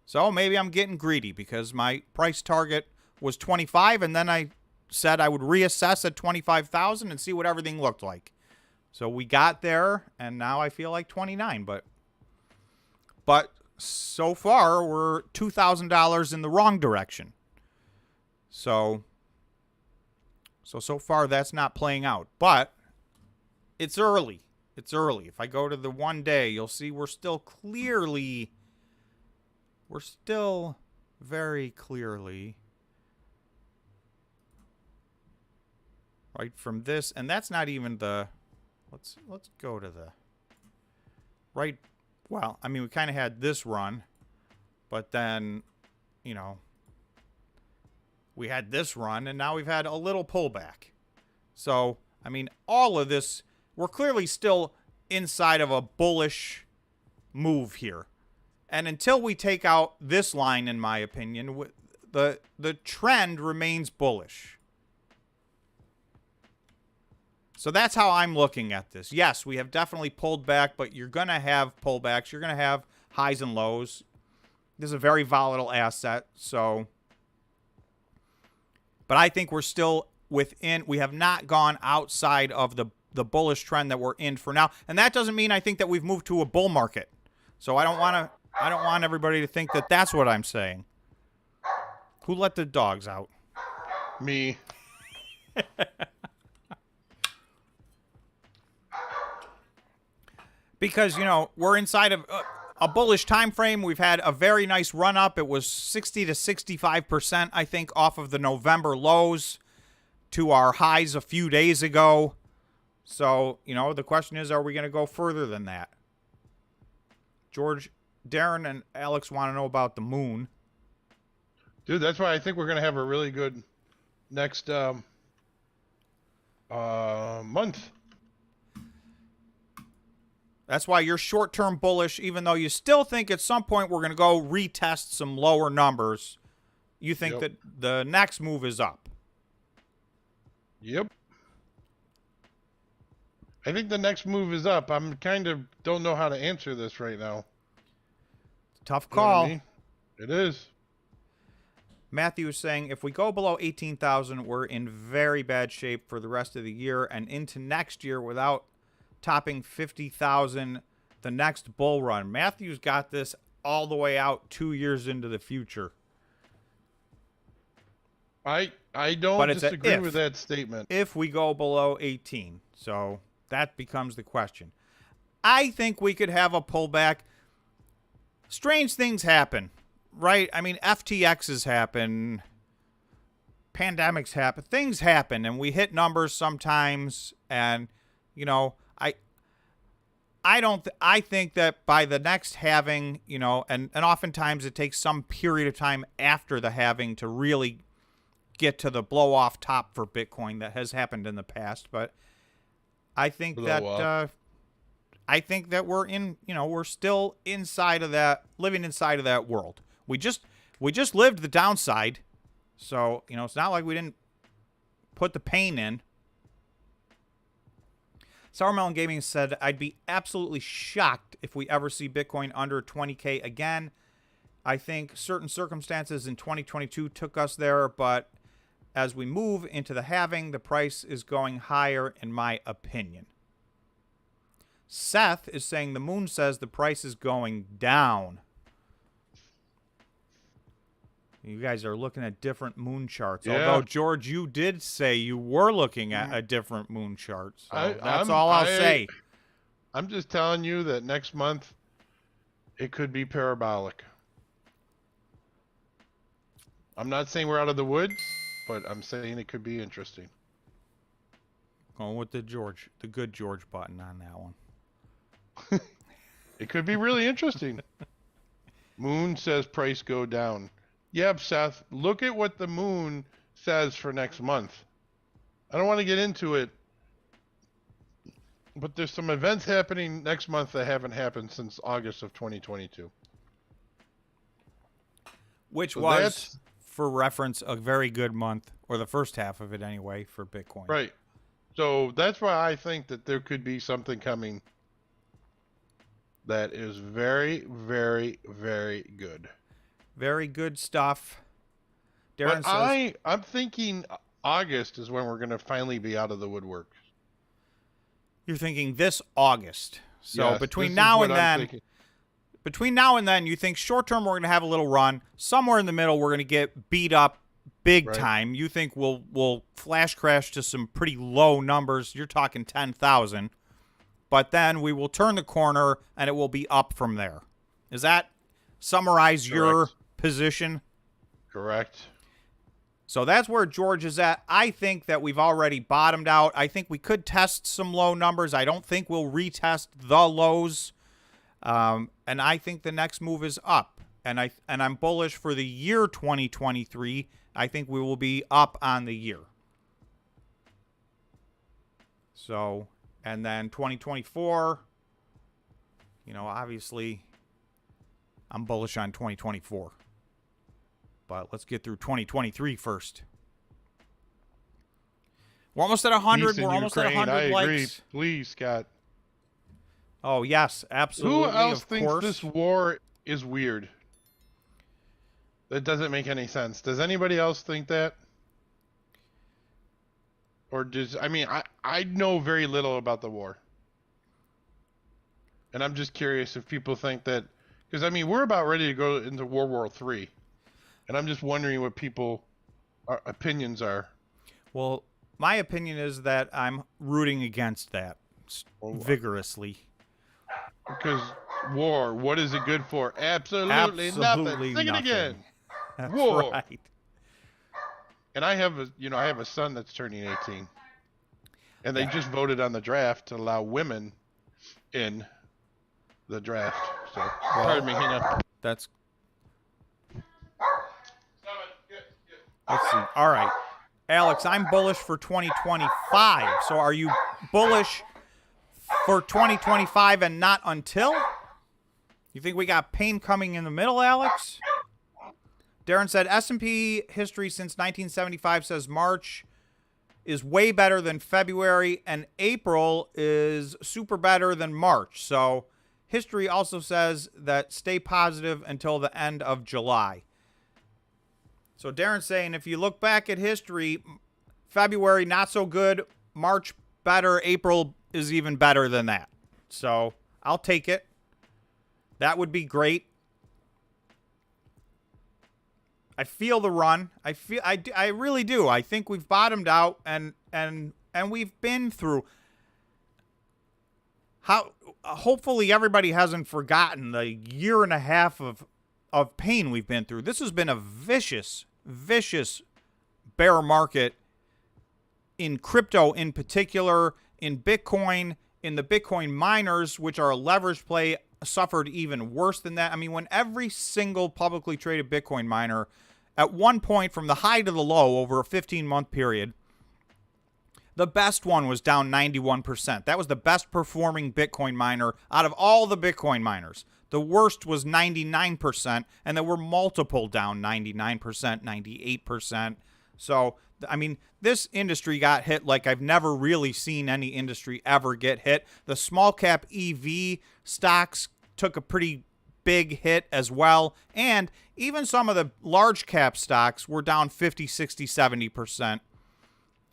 So maybe I'm getting greedy because my price target was 25, and then I said I would reassess at 25,000 and see what everything looked like. So we got there, and now I feel like 29. But so far, we're $2,000 in the wrong direction. So far, that's not playing out. But it's early. It's early. If I go to the 1 day, you'll see we're still very clearly right from this, and that's not even the, let's go to the right. Well, I mean, we kind of had this run, but then, you know, we had this run, and now we've had a little pullback. So, I mean, all of this, we're clearly still inside of a bullish move here. And until we take out this line, in my opinion, the trend remains bullish. So that's how I'm looking at this. Yes, we have definitely pulled back, but you're going to have pullbacks. You're going to have highs and lows. This is a very volatile asset, so... But I think we're still within. We have not gone outside of the bullish trend that we're in for now. And that doesn't mean I think that we've moved to a bull market. So I don't want everybody to think that that's what I'm saying. Who let the dogs out? Me. Because, you know, we're inside of a bullish time frame. We've had a very nice run up. It was 60 to 65%, I think, off of the November lows to our highs a few days ago. So, you know, the question is, are we going to go further than that? George, Darren, and Alex want to know about the moon. Dude, that's why I think we're going to have a really good next month. That's why you're short-term bullish, even though you still think at some point we're going to go retest some lower numbers. You think that the next move is up. Yep. I think the next move is up. I'm kind of don't know how to answer this right now. Tough call. You know what I mean? It is. Matthew is saying, if we go below 18,000, we're in very bad shape for the rest of the year and into next year without topping 50,000 the next bull run. Matthew's got this all the way out 2 years into the future. I don't disagree with that statement. If we go below 18. So that becomes the question. I think we could have a pullback. Strange things happen, right? I mean, FTXs happen. Pandemics happen. Things happen, and we hit numbers sometimes, and, you know, I think that by the next halving, you know, and oftentimes it takes some period of time after the halving to really get to the blow off top for Bitcoin. That has happened in the past, but I think that we're in, you know, we're still inside of that, living inside of that world. We just lived the downside, so, you know, it's not like we didn't put the pain in. Sourmelon Gaming said, I'd be absolutely shocked if we ever see Bitcoin under 20K again. I think certain circumstances in 2022 took us there, but as we move into the halving, the price is going higher, in my opinion. Seth is saying the moon says the price is going down. You guys are looking at different moon charts. Yeah. Although, George, you did say you were looking at a different moon chart. So that's all I'll say. I'm just telling you that next month, it could be parabolic. I'm not saying we're out of the woods, but I'm saying it could be interesting. Going with the good George button on that one. It could be really interesting. Moon says price go down. Yep, Seth. Look at what the moon says for next month. I don't want to get into it, but there's some events happening next month that haven't happened since August of 2022. Which So was, for reference, a very good month, or the first half of it anyway, for Bitcoin. Right. So that's why I think that there could be something coming that is very, very, very good. Very good stuff. Darren But says, I'm thinking August is when we're going to finally be out of the woodwork. you're thinking this August. So Yes, between this is now what and I'm then, thinking. between now and then, you think short term we're going to have a little run. Somewhere in the middle, we're going to get beat up big Right. time. You think we'll flash crash to some pretty low numbers. You're talking 10,000. But then we will turn the corner and it will be up from there. Is that summarize your Correct. position? Correct. So that's where George is at. I think that we've already bottomed out. I think we could test some low numbers. I don't think we'll retest the lows. And I think the next move is up. And I'm bullish for the year 2023. I think we will be up on the year. So, and then 2024, obviously I'm bullish on 2024. But let's get through 2023 first. We're almost at 100. Peace in We're almost at Ukraine. 100 I agree. likes. Please, Scott. Oh, yes, absolutely. Who else of thinks course. this war is weird? That doesn't make any sense. Does anybody else think that? Or I know very little about the war. And I'm just curious if people think that, because we're about ready to go into World War III. And I'm just wondering what our opinions are. Well, my opinion is that I'm rooting against that vigorously. Because war, what is it good for? Absolutely nothing. Sing it again. That's War. right. And I have a son that's turning 18. And they just voted on the draft to allow women in the draft. So, pardon me, hang on. That's. Let's see. All right. Alex, I'm bullish for 2025. So are you bullish for 2025 and not until? You think we got pain coming in the middle, Alex? Darren said S&P history since 1975 says March is way better than February and April is super better than March. So history also says that stay positive until the end of July. So Darren's saying if you look back at history, February not so good, March better, April is even better than that. So I'll take it. That would be great. I feel the run. I really do. I think we've bottomed out and we've been through how hopefully everybody hasn't forgotten the year and a half of pain we've been through. This has been a vicious bear market in crypto in particular, in Bitcoin, in the Bitcoin miners, which are a leverage play, suffered even worse than that. When every single publicly traded Bitcoin miner at one point from the high to the low over a 15-month period, the best one was down 91%. That was the best performing Bitcoin miner out of all the Bitcoin miners. The worst was 99%, and there were multiple down 99%, 98%. So, this industry got hit like I've never really seen any industry ever get hit. The small cap EV stocks took a pretty big hit as well. And even some of the large cap stocks were down 50, 60, 70%.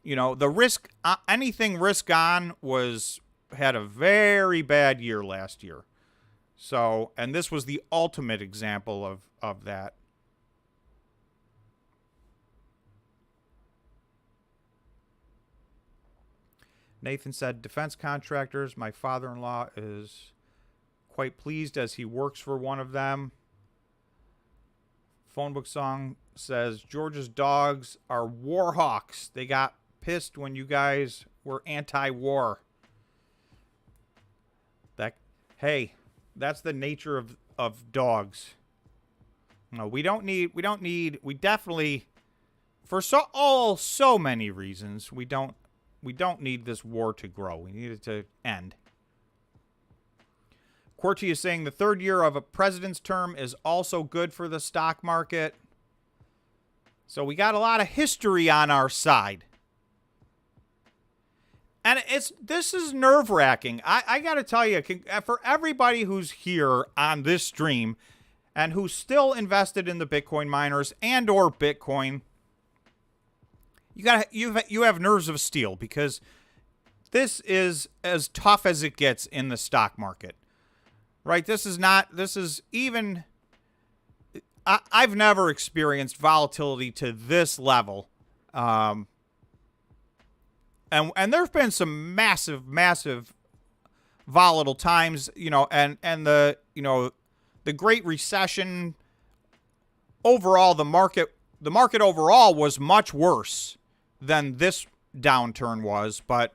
The risk, anything risk on had a very bad year last year. So, and this was the ultimate example of that. Nathan said, defense contractors, my father-in-law is quite pleased as he works for one of them. Phonebook Song says, Georgia's dogs are war hawks. They got pissed when you guys were anti-war. Hey, that's the nature of dogs. No, we definitely, for so many reasons, we don't need this war to grow. We need it to end. Quarty is saying the third year of a president's term is also good for the stock market. So we got a lot of history on our side. And this is nerve-wracking. I got to tell you, for everybody who's here on this stream and who's still invested in the Bitcoin miners and or Bitcoin, you have nerves of steel, because this is as tough as it gets in the stock market. Right? I've never experienced volatility to this level. And there've been some massive volatile times, and the Great Recession. Overall, the market overall was much worse than this downturn was, but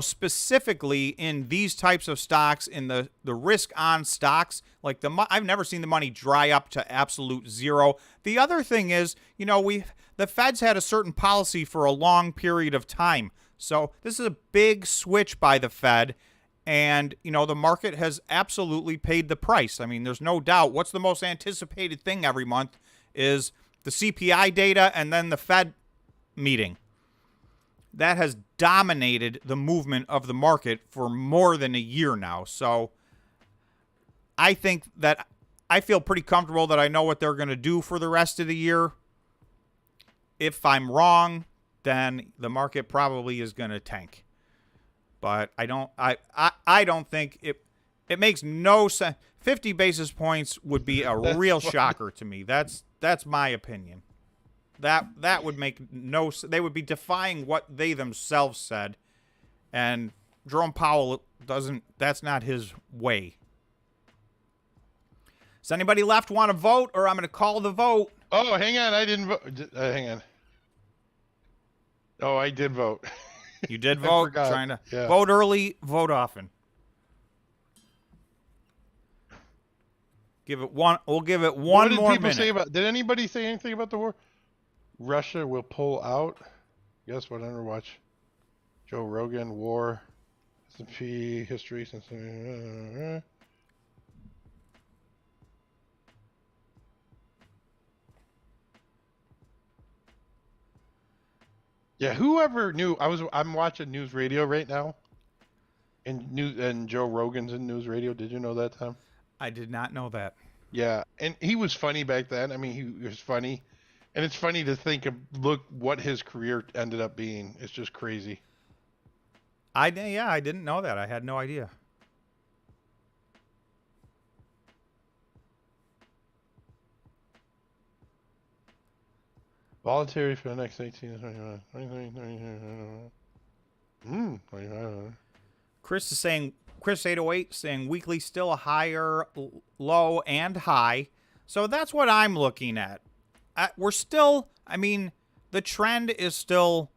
specifically in these types of stocks, in the risk on stocks, like I've never seen the money dry up to absolute zero. The other thing is, the Fed's had a certain policy for a long period of time. So this is a big switch by the Fed, and the market has absolutely paid the price. I mean, there's no doubt. What's the most anticipated thing every month is the CPI data and then the Fed meeting. That has dominated the movement of the market for more than a year now. So I think that I feel pretty comfortable that I know what they're going to do for the rest of the year. If I'm wrong, then the market probably is going to tank. But I don't think it makes no sense. 50 basis points would be a real shocker to me. That's my opinion. That would make no sense. They would be defying what they themselves said. And Jerome Powell that's not his way. Does anybody left want to vote, or I'm going to call the vote? Oh, hang on. I didn't vote. Hang on. Oh, I did vote. You did vote? Trying to vote early, vote often. We'll give it one more minute. Did anybody say anything about the war? Russia will pull out. Guess what? Underwatch. Joe Rogan, war. S&P history since. Yeah, whoever knew. I'm watching News Radio right now, and Joe Rogan's in News Radio. Did you know that, Tom? I did not know that. Yeah, and he was funny back then. I mean, he was funny. And it's funny to look what his career ended up being. It's just crazy. I didn't know that. I had no idea. Voluntary for the next 18 Chris 808 saying weekly still a higher low and high. So that's what I'm looking at. We're still, the trend is still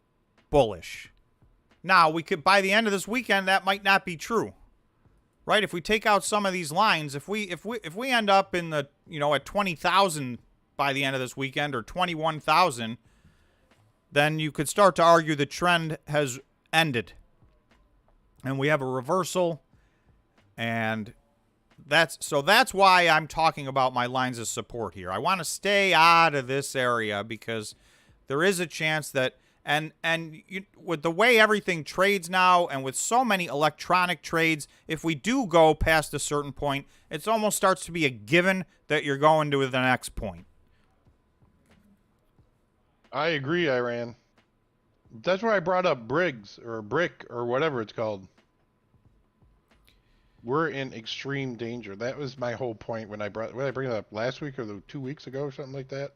bullish. Now, by the end of this weekend, that might not be true, right? If we take out some of these lines, if we end up in the, at 20,000 by the end of this weekend, or 21,000, then you could start to argue the trend has ended. And we have a reversal, and that's why I'm talking about my lines of support here. I want to stay out of this area because there is a chance that, with the way everything trades now, and with so many electronic trades, if we do go past a certain point, it almost starts to be a given that you're going to the next point. I agree, Iran. That's where I brought up Briggs or Brick or whatever it's called. We're in extreme danger. That was my whole point when I bring it up last week or 2 weeks ago or something like that.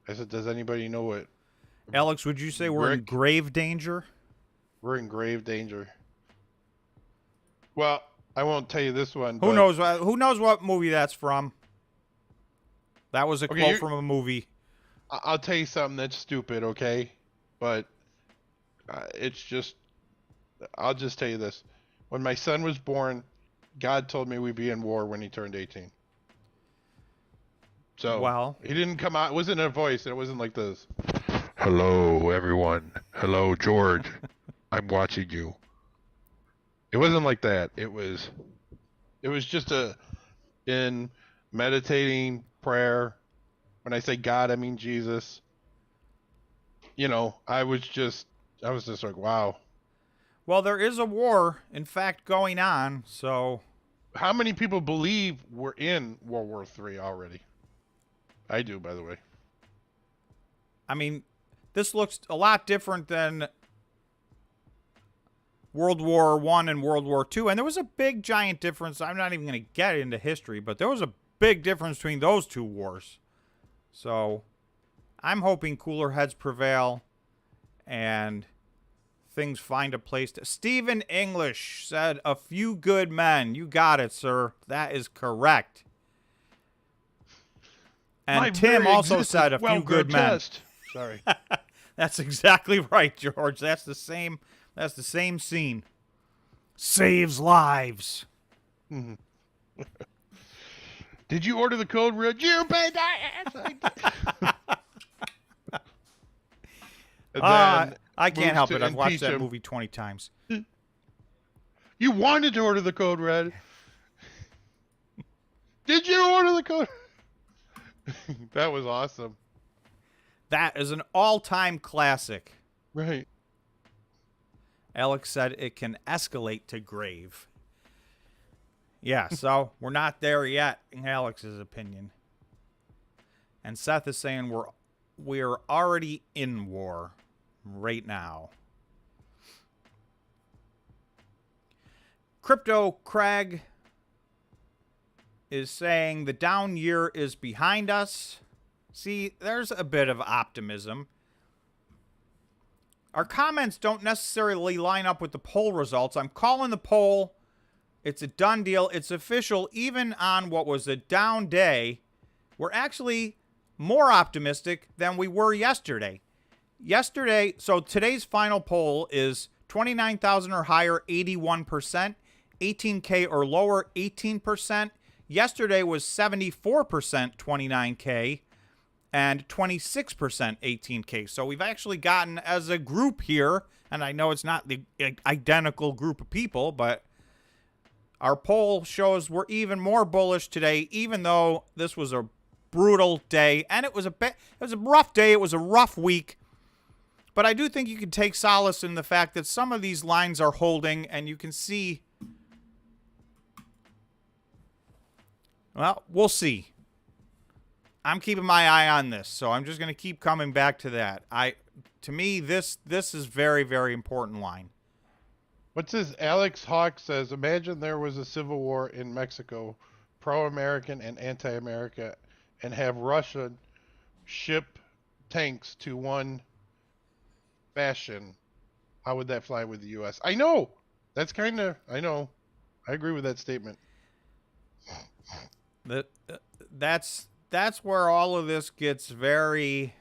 I said, does anybody know what? Alex, would you say we're in grave danger? We're in grave danger. Well, I won't tell you this one. Who knows what movie that's from? That was a quote from a movie. I'll tell you something that's stupid, okay? But it's just, I'll just tell you this. When my son was born, God told me we'd be in war when he turned 18. So Well, he didn't come out. It wasn't a voice. It wasn't like this. Hello, everyone. Hello, George. I'm watching you. It wasn't like that. It was just in meditating prayer. When I say God, I mean Jesus. I was just like, wow. well, there is a war, in fact, going on. So, How many people believe we're in World War III already? I do, by the way. I mean, this looks a lot different than World War One and World War Two, and there was a big, giant difference. I'm not even going to get into history, but there was a big difference between those two wars. So, I'm hoping cooler heads prevail, and things find a place to... Stephen English said, "A few good men." You got it, sir. That is correct. And My Tim very also existence said, "A few good men." Sorry. That's exactly right, George. That's the same scene. Saves lives. Mhm. Did you order the code red? You paid that. I can't help it. I've watched impeach that him. movie 20 times. You wanted to order the code red. Did you order the code? That was awesome. That is an all-time classic. Right. Alex said it can escalate to grave. Yeah, so we're not there yet, in Alex's opinion. And Seth is saying we're already in war right now. Crypto Craig is saying the down year is behind us. See, there's a bit of optimism. Our comments don't necessarily line up with the poll results. I'm calling the poll. It's a done deal. It's official. Even on what was a down day, we're actually more optimistic than we were yesterday. So today's final poll is 29,000 or higher, 81%. 18K or lower, 18%. Yesterday was 74%, 29K. And 26% 18K. So we've actually gotten, as a group here, and I know it's not the identical group of people, but our poll shows we're even more bullish today, even though this was a brutal day, and it was a rough day, it was a rough week. But I do think you can take solace in the fact that some of these lines are holding, and you can see, well, we'll see. I'm keeping my eye on this, so I'm just going to keep coming back to that. To me, this is very, very important line. What's this? Alex Hawk says, imagine there was a civil war in Mexico, pro-American and anti-America, and have Russia ship tanks to one fashion. How would that fly with the U.S.? I know. I know. I agree with that statement. That's where all of this gets very...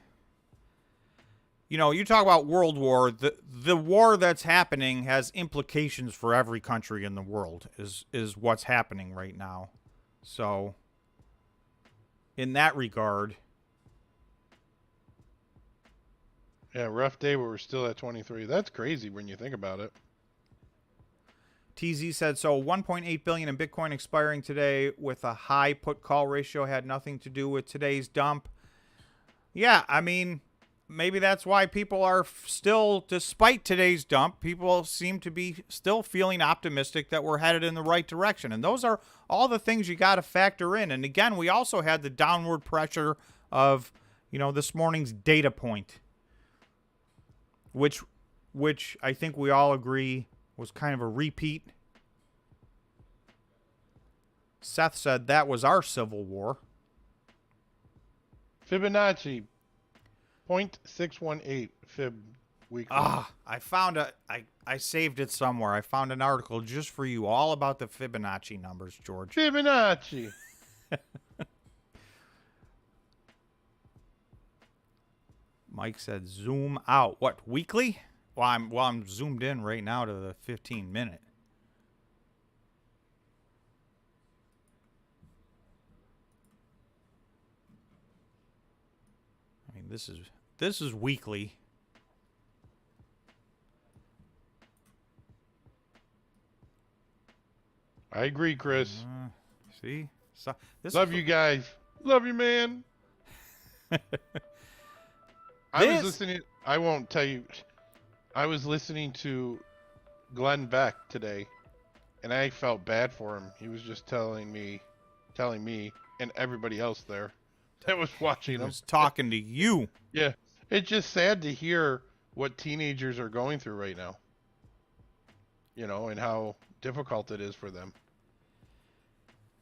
you talk about World War. The war that's happening has implications for every country in the world, is what's happening right now. So, in that regard... Yeah, rough day, but we're still at 23. That's crazy when you think about it. TZ said, so 1.8 billion in Bitcoin expiring today with a high put-call ratio had nothing to do with today's dump. Yeah, I mean, maybe that's why people are still, despite today's dump, people seem to be still feeling optimistic that we're headed in the right direction. And those are all the things you got to factor in. And again, we also had the downward pressure of, this morning's data point, which I think we all agree was kind of a repeat. Seth said that was our civil war. Fibonacci, 0.618 Fib weekly. I found I saved it somewhere. I found an article just for you all about the Fibonacci numbers, George. Fibonacci. Mike said zoom out. What, weekly? Well, I'm zoomed in right now to the 15-minute. This is weekly. I agree, Chris. See? So, Love you guys. Love you, man. I was listening. I won't tell you. I was listening to Glenn Beck today, and I felt bad for him. He was just telling me, and everybody else there that was watching him. He was talking to you. Yeah. It's just sad to hear what teenagers are going through right now. You know, and how difficult it is for them.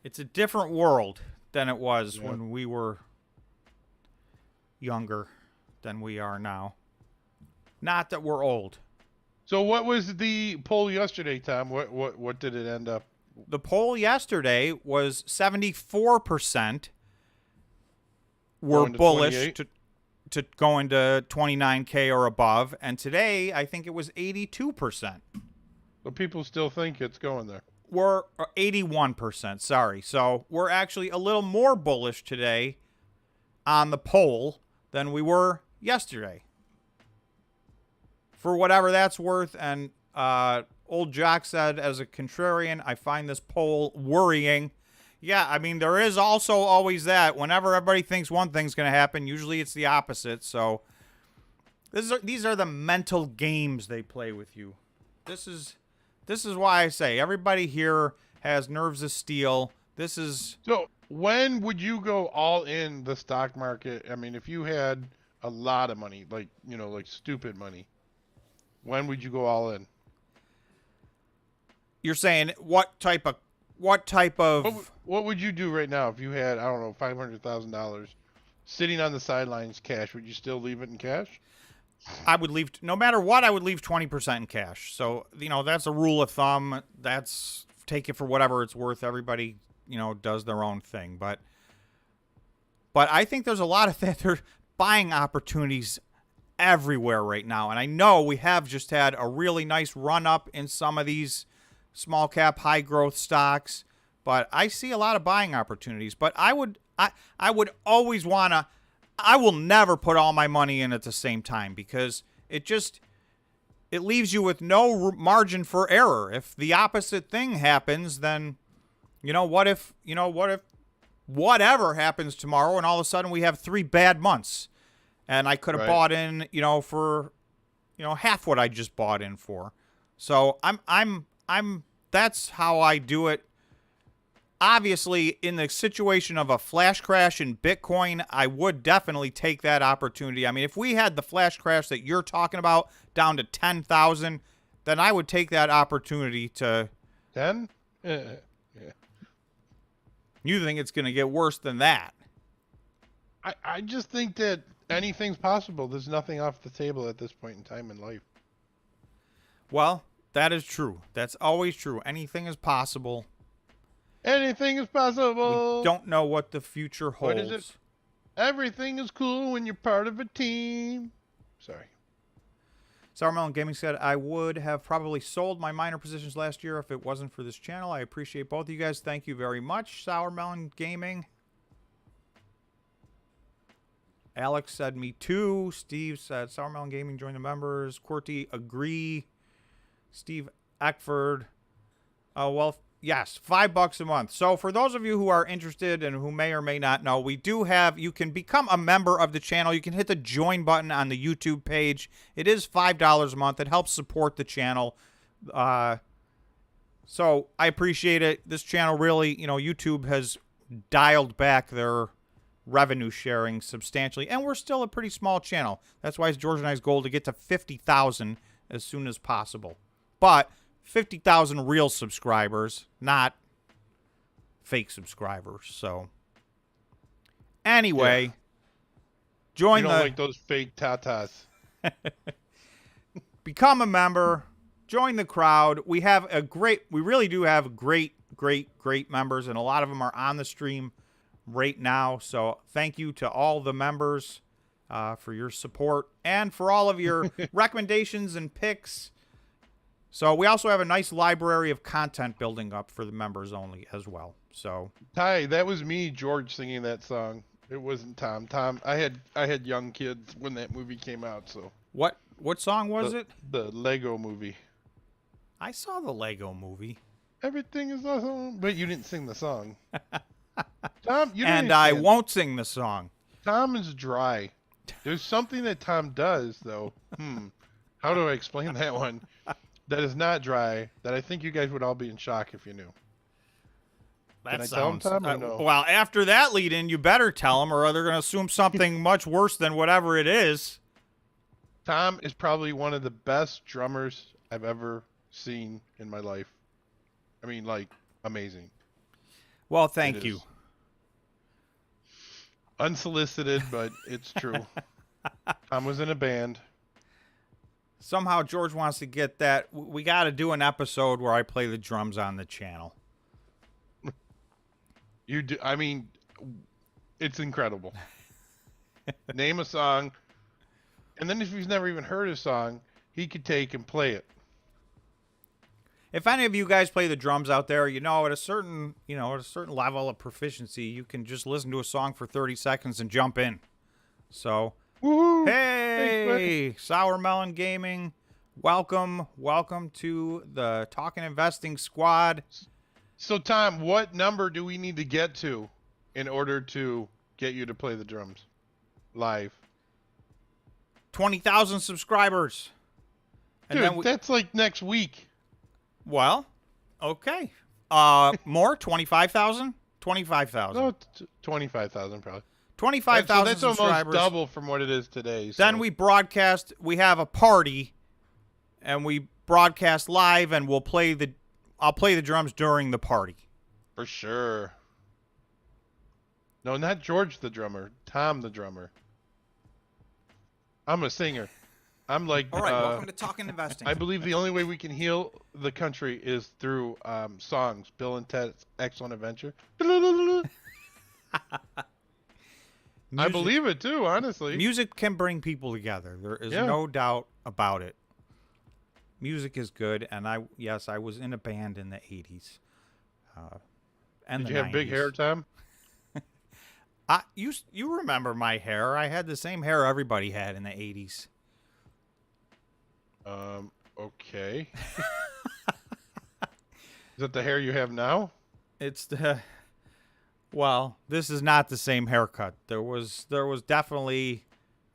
It's a different world than it was when we were younger than we are now. Not that we're old. So what was the poll yesterday, Tom? What did it end up? The poll yesterday was 74% were bullish to go into 29K or above, and today I think it was 82%. So people still think it's going there. We're 81%, sorry. So we're actually a little more bullish today on the poll than we were yesterday. For whatever that's worth, and old Jock said, as a contrarian, I find this poll worrying. Yeah, I mean, there is also always that. Whenever everybody thinks one thing's going to happen, usually it's the opposite. So these are the mental games they play with you. This is why I say everybody here has nerves of steel. So when would you go all in the stock market? I mean, if you had a lot of money, like, you know, like stupid money, when would you go all in? You're saying what type of what would you do right now if you had, I don't know, $500,000 sitting on the sidelines cash? Would you still leave it in cash? I would leave, no matter what, I would leave 20% in cash. So, you know, that's a rule of thumb. That's, take it for whatever it's worth. Everybody, you know, does their own thing. But I think there's a lot of that. There's buying opportunities everywhere right now. And I know we have just had a really nice run up in some of these small cap, high growth stocks. But I see a lot of buying opportunities. But I would always want to, I will never put all my money in at the same time, because it leaves you with no margin for error. If the opposite thing happens, then, what if whatever happens tomorrow and all of a sudden we have 3 bad months and I could have bought in, for, half what I just bought in for. So that's how I do it. Obviously, in the situation of a flash crash in Bitcoin, I would definitely take that opportunity. I mean, if we had the flash crash that you're talking about down to 10,000, then I would take that opportunity to... 10? Yeah. You think it's going to get worse than that? I just think that anything's possible. There's nothing off the table at this point in time in life. Well, that is true. That's always true. Anything is possible. Anything is possible. We don't know what the future holds. What is it? Everything is cool when you're part of a team. Sorry. Sour Melon Gaming said, I would have probably sold my minor positions last year if it wasn't for this channel. I appreciate both of you guys. Thank you very much, Sour Melon Gaming. Alex said, me too. Steve said, Sour Melon Gaming, join the members. Qwerty, agree. Steve Eckford. Oh, well, yes, $5 a month. So for those of you who are interested and who may or may not know, we do have, you can become a member of the channel. You can hit the join button on the YouTube page. It is $5 a month. It helps support the channel. So I appreciate it. This channel really, YouTube has dialed back their revenue sharing substantially, and we're still a pretty small channel. That's why it's George and I's goal to get to 50,000 as soon as possible. But 50,000 real subscribers, not fake subscribers. So anyway, join you don't like those fake tatas. Become a member, join the crowd. We really do have great members, and a lot of them are on the stream right now. So thank you to all the members for your support and for all of your recommendations and picks. So we also have a nice library of content building up for the members only as well. So Ty, that was me, George, singing that song. It wasn't Tom. Tom, I had young kids when that movie came out, so What song was it? the Lego movie. I saw the Lego movie. Everything is awesome, but you didn't sing the song. Tom, you don't And I understand. won't sing the song. Tom is dry. There's something that Tom does, though. How do I explain that one? That is not dry. That I think you guys would all be in shock if you knew. Can I tell him, Tom, or no? Well, after that lead in, you better tell them, or they're going to assume something much worse than whatever it is. Tom is probably one of the best drummers I've ever seen in my life. I mean, like, amazing. Well, thank you. Unsolicited, but it's true. Tom was in a band. Somehow George wants to get that. We got to do an episode where I play the drums on the channel. You do. I mean, it's incredible. Name a song, and then if he's never even heard a song, he could take and play it. If any of you guys play the drums out there, at a certain level of proficiency, you can just listen to a song for 30 seconds and jump in. So, Woohoo! hey, Sour Melon Gaming, welcome to the Talking Investing Squad. So, Tom, what number do we need to get to in order to get you to play the drums live? 20,000 subscribers. And Dude, that's like next week. Well, okay. More? 25,000? 25,000. No, 25,000 probably. 25,000 that's subscribers. Almost double from what it is today. So. Then we broadcast. We have a party, and we broadcast live, and I'll play the drums during the party. For sure. No, not George the drummer. Tom the drummer. I'm a singer. I'm like. All right, welcome to Talking Investing. I believe the only way we can heal the country is through songs. Bill and Ted's Excellent Adventure. I believe it too, honestly. Music can bring people together. There is no doubt about it. Music is good, and I was in a band in the 80s. And Did the you have 90s. big hair, Tom? You remember my hair. I had the same hair everybody had in the 80s. Okay. Is that the hair you have now? Well, this is not the same haircut. There was definitely,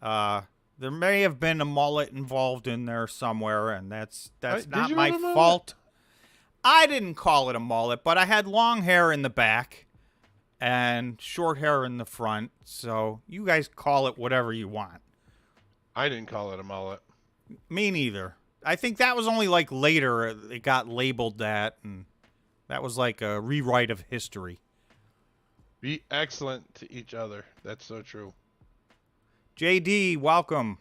there may have been a mullet involved in there somewhere, and that's not my fault. I didn't call it a mullet, but I had long hair in the back and short hair in the front, so you guys call it whatever you want. I didn't call it a mullet. Me neither. I think that was only like later it got labeled that, and that was like a rewrite of history. Be excellent to each other. That's so true. JD, welcome.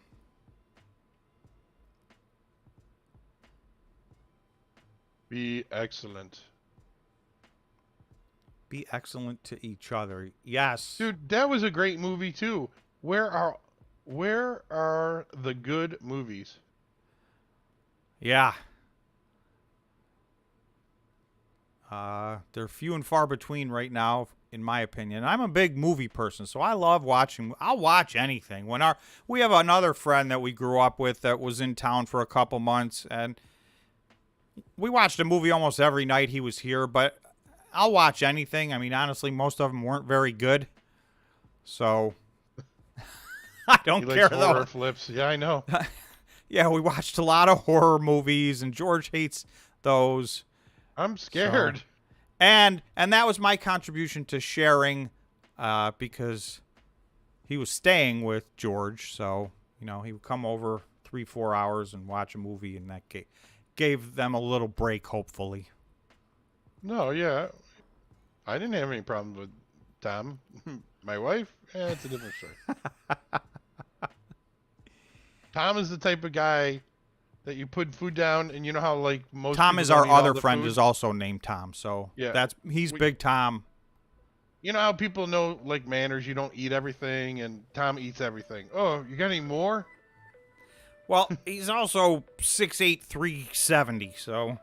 Be excellent. Be excellent to each other. Yes. Dude, that was a great movie too. Where are the good movies? Yeah. They're few and far between right now, in my opinion. I'm a big movie person, so I love watching. I'll watch anything. We have another friend that we grew up with that was in town for a couple months, and we watched a movie almost every night he was here, but I'll watch anything. I mean, honestly, most of them weren't very good, so I don't care, though. Horror flips. Yeah, I know. Yeah, we watched a lot of horror movies, and George hates those. I'm scared. So, and that was my contribution to sharing, because he was staying with George, so he would come over 3-4 hours and watch a movie, and that gave them a little break, hopefully. No, yeah, I didn't have any problems with Tom. My wife, it's a different story. Tom is the type of guy that you put food down, and you know how like most Tom people is don't our eat all other the friend food? is also named Tom, so Yeah. he's Big Tom. You know how people know like manners, you don't eat everything, and Tom eats everything. Oh, you got any more? Well, he's also 6'8", 370, so.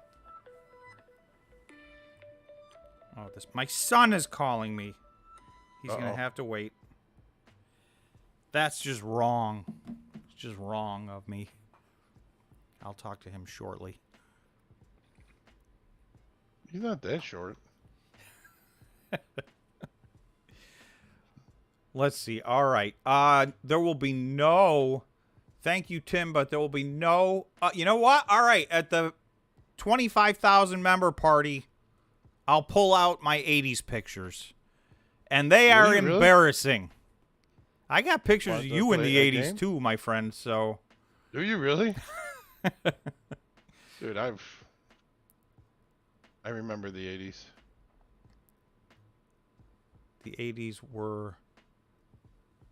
Oh, my son is calling me. He's gonna have to wait. That's just wrong. It's just wrong of me. I'll talk to him shortly. He's not that short. Let's see. All right. There will be no... Thank you, Tim, but there will be no... you know what? All right. At the 25,000 member party, I'll pull out my 80s pictures. And they are Really? embarrassing. I got pictures Want of to you in play the a 80s game? too, my friend, so... Do you really? Dude, I remember the 80s. The 80s were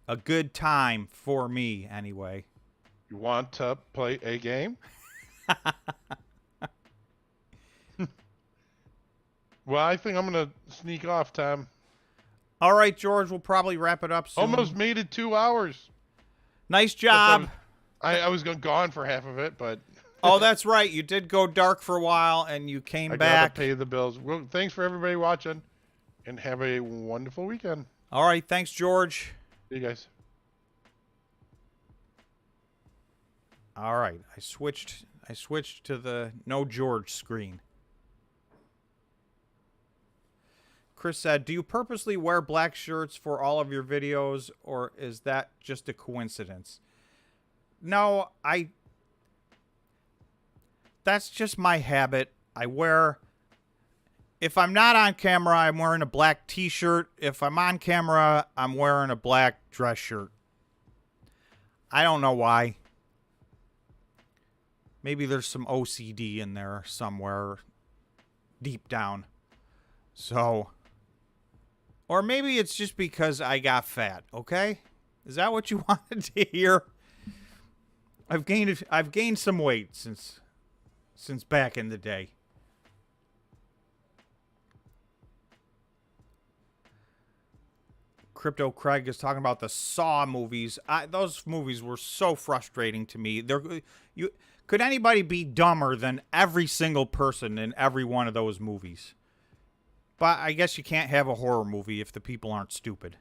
a good time for me, anyway. You want to play a game? Well, I think I'm going to sneak off, Tom. All right, George, we'll probably wrap it up soon. Almost made it 2 hours. Nice job. I was gone for half of it, but... Oh, that's right. You did go dark for a while, and you came I back. gotta pay the bills. Well, thanks for everybody watching, and have a wonderful weekend. All right, thanks, George. See you guys. All right, I switched to the no George screen. Chris said, "Do you purposely wear black shirts for all of your videos, or is that just a coincidence?" No, that's just my habit. If I'm not on camera, I'm wearing a black t-shirt. If I'm on camera, I'm wearing a black dress shirt. I don't know why. Maybe there's some OCD in there somewhere deep down. So, or maybe it's just because I got fat, okay? Is that what you wanted to hear? I've gained some weight since back in the day. Crypto Craig is talking about the Saw movies. Those movies were so frustrating to me. Could anybody be dumber than every single person in every one of those movies? But I guess you can't have a horror movie if the people aren't stupid.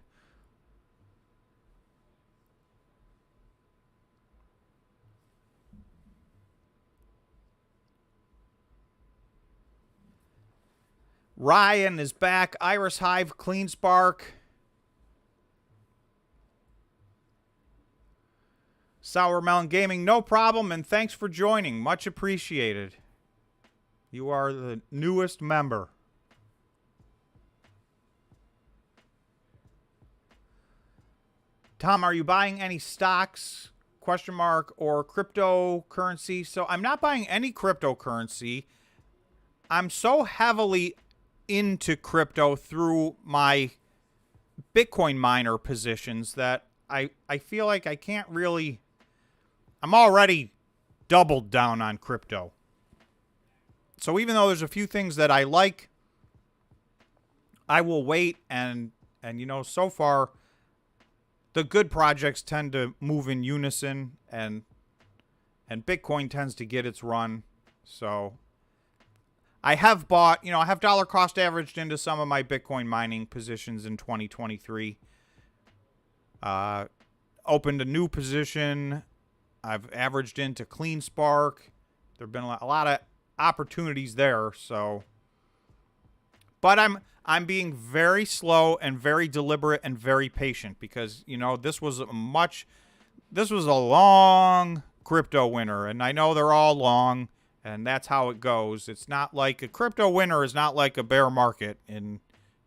Ryan is back. Iris Hive, Cleanspark. Sour Melon Gaming, no problem, and thanks for joining. Much appreciated. You are the newest member. Tom, are you buying any stocks, question mark, or cryptocurrency? So I'm not buying any cryptocurrency. I'm so heavily into crypto through my Bitcoin miner positions that I feel like I can't really... I'm already doubled down on crypto. So even though there's a few things that I like, I will wait, and you know, so far the good projects tend to move in unison, and Bitcoin tends to get its run. So I have bought, you know, I have dollar cost averaged into some of my Bitcoin mining positions in 2023. Opened a new position. I've averaged into CleanSpark. There have been a lot of opportunities there, so. But I'm being very slow and very deliberate and very patient because, you know, this was a long crypto winter, and I know they're all long, and that's how it goes. It's not like a crypto winter is not like a bear market in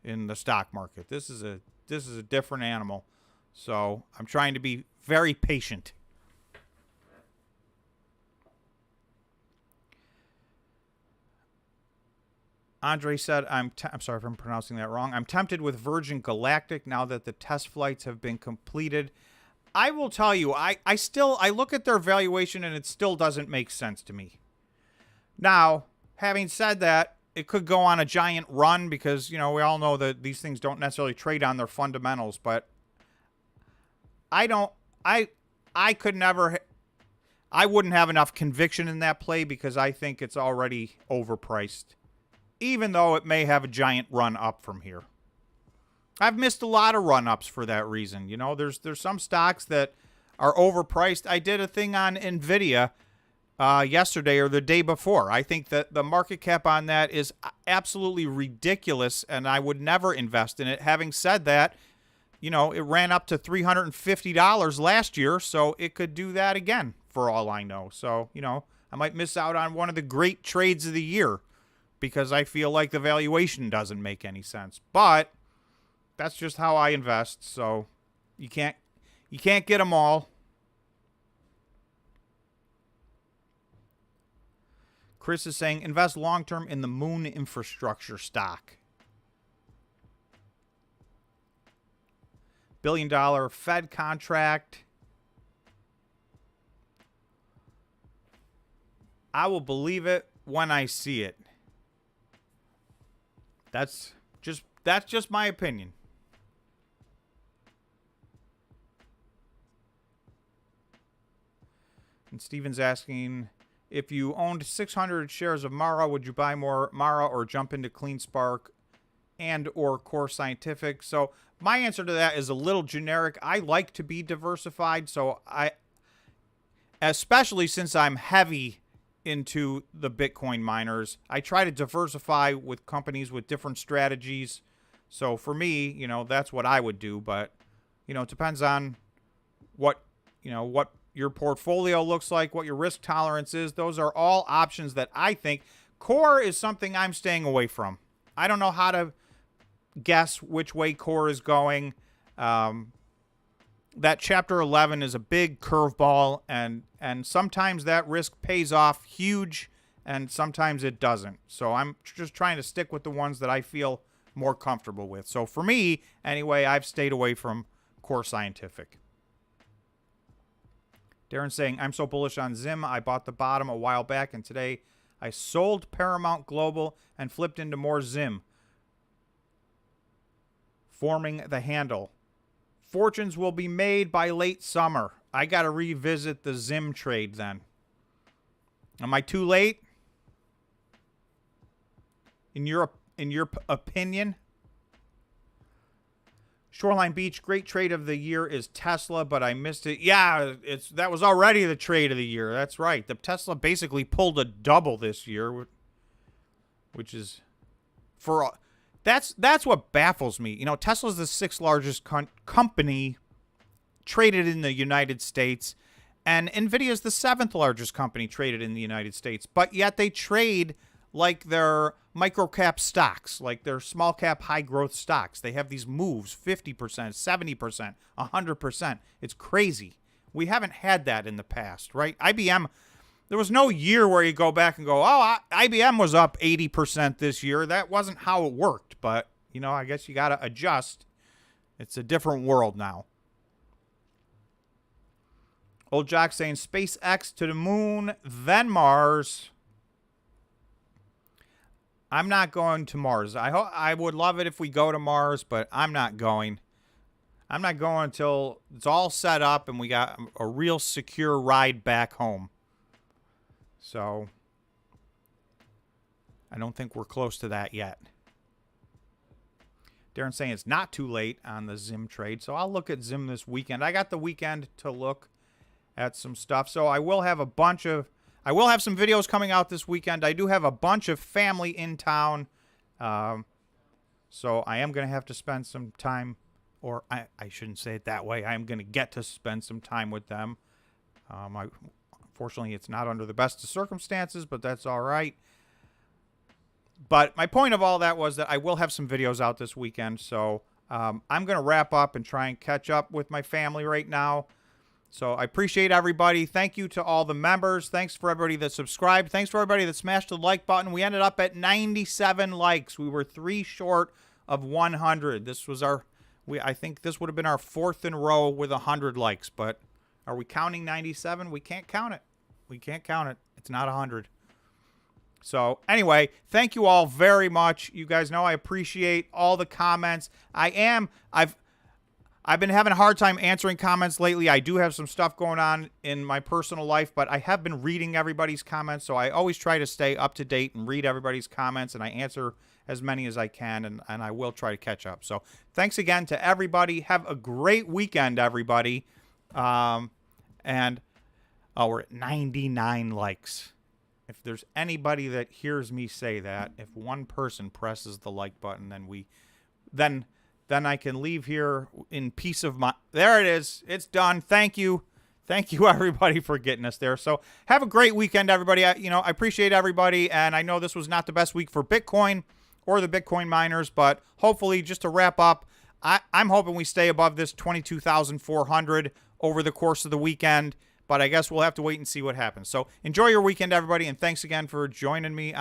the stock market. This is a different animal. So, I'm trying to be very patient. Andre said, I'm sorry if I'm pronouncing that wrong. I'm tempted with Virgin Galactic now that the test flights have been completed. I will tell you, I look at their valuation and it still doesn't make sense to me. Now, having said that, it could go on a giant run because, you know, we all know that these things don't necessarily trade on their fundamentals, but I wouldn't have enough conviction in that play because I think it's already overpriced, even though it may have a giant run up from here. I've missed a lot of run-ups for that reason. You know, there's some stocks that are overpriced. I did a thing on NVIDIA yesterday or the day before. I think that the market cap on that is absolutely ridiculous, and I would never invest in it. Having said that, you know, it ran up to $350 last year, so it could do that again for all I know. So, you know, I might miss out on one of the great trades of the year because I feel like the valuation doesn't make any sense. But that's just how I invest, so you can't get them all. Chris is saying, invest long-term in the moon infrastructure stock. $1 billion Fed contract. I will believe it when I see it. That's just my opinion. And Steven's asking, if you owned 600 shares of Mara, would you buy more Mara or jump into CleanSpark and or Core Scientific? So my answer to that is a little generic. I like to be diversified, so especially since I'm heavy into the Bitcoin miners, I try to diversify with companies with different strategies. So for me, you know, that's what I would do, but you know, it depends on what your portfolio looks like, what your risk tolerance is. Those are all options that I think. Core is something I'm staying away from. I don't know how to guess which way Core is going. That Chapter 11 is a big curveball, and sometimes that risk pays off huge, and sometimes it doesn't. So I'm just trying to stick with the ones that I feel more comfortable with. So for me, anyway, I've stayed away from Core Scientific. Darren's saying, I'm so bullish on Zim. I bought the bottom a while back, and today I sold Paramount Global and flipped into more Zim, forming the handle. Fortunes will be made by late summer. I got to revisit the Zim trade then. Am I too late? In your opinion? Shoreline Beach, great trade of the year is Tesla, but I missed it. Yeah, that was already the trade of the year. That's right. The Tesla basically pulled a double this year, which is that's what baffles me. You know, Tesla's the 6th largest company traded in the United States, and Nvidia is the 7th largest company traded in the United States, but yet they trade like they're micro-cap stocks, like they're small-cap, high-growth stocks. They have these moves, 50%, 70%, 100%. It's crazy. We haven't had that in the past, right? IBM, there was no year where you go back and go, oh, IBM was up 80% this year. That wasn't how it worked, but, you know, I guess you got to adjust. It's a different world now. Old Jock saying SpaceX to the moon, then Mars. I'm not going to Mars. I would love it if we go to Mars, but I'm not going. I'm not going until it's all set up and we got a real secure ride back home. So I don't think we're close to that yet. Darren's saying it's not too late on the Zim trade, so I'll look at Zim this weekend. I got the weekend to look at some stuff, so I will have some videos coming out this weekend. I do have a bunch of family in town, so I am going to have to spend some time, or I shouldn't say it that way. I am going to get to spend some time with them. Unfortunately, it's not under the best of circumstances, but that's all right. But my point of all that was that I will have some videos out this weekend, so I'm going to wrap up and try and catch up with my family right now. So I appreciate everybody. Thank you to all the members. Thanks for everybody that subscribed. Thanks for everybody that smashed the like button. We ended up at 97 likes. We were 3 short of 100. This was I think this would have been our 4th in a row with 100 likes. But are we counting 97? We can't count it. We can't count it. It's not 100. So anyway, thank you all very much. You guys know I appreciate all the comments. I've been having a hard time answering comments lately. I do have some stuff going on in my personal life, but I have been reading everybody's comments, so I always try to stay up to date and read everybody's comments, and I answer as many as I can, and I will try to catch up. So thanks again to everybody. Have a great weekend, everybody. And we're at 99 likes. If there's anybody that hears me say that, if one person presses the like button, then I can leave here in peace of mind. There it is. It's done. Thank you. Thank you, everybody, for getting us there. So have a great weekend, everybody. I appreciate everybody, and I know this was not the best week for Bitcoin or the Bitcoin miners, but hopefully, just to wrap up, I'm hoping we stay above this 22,400 over the course of the weekend, but I guess we'll have to wait and see what happens. So enjoy your weekend, everybody, and thanks again for joining me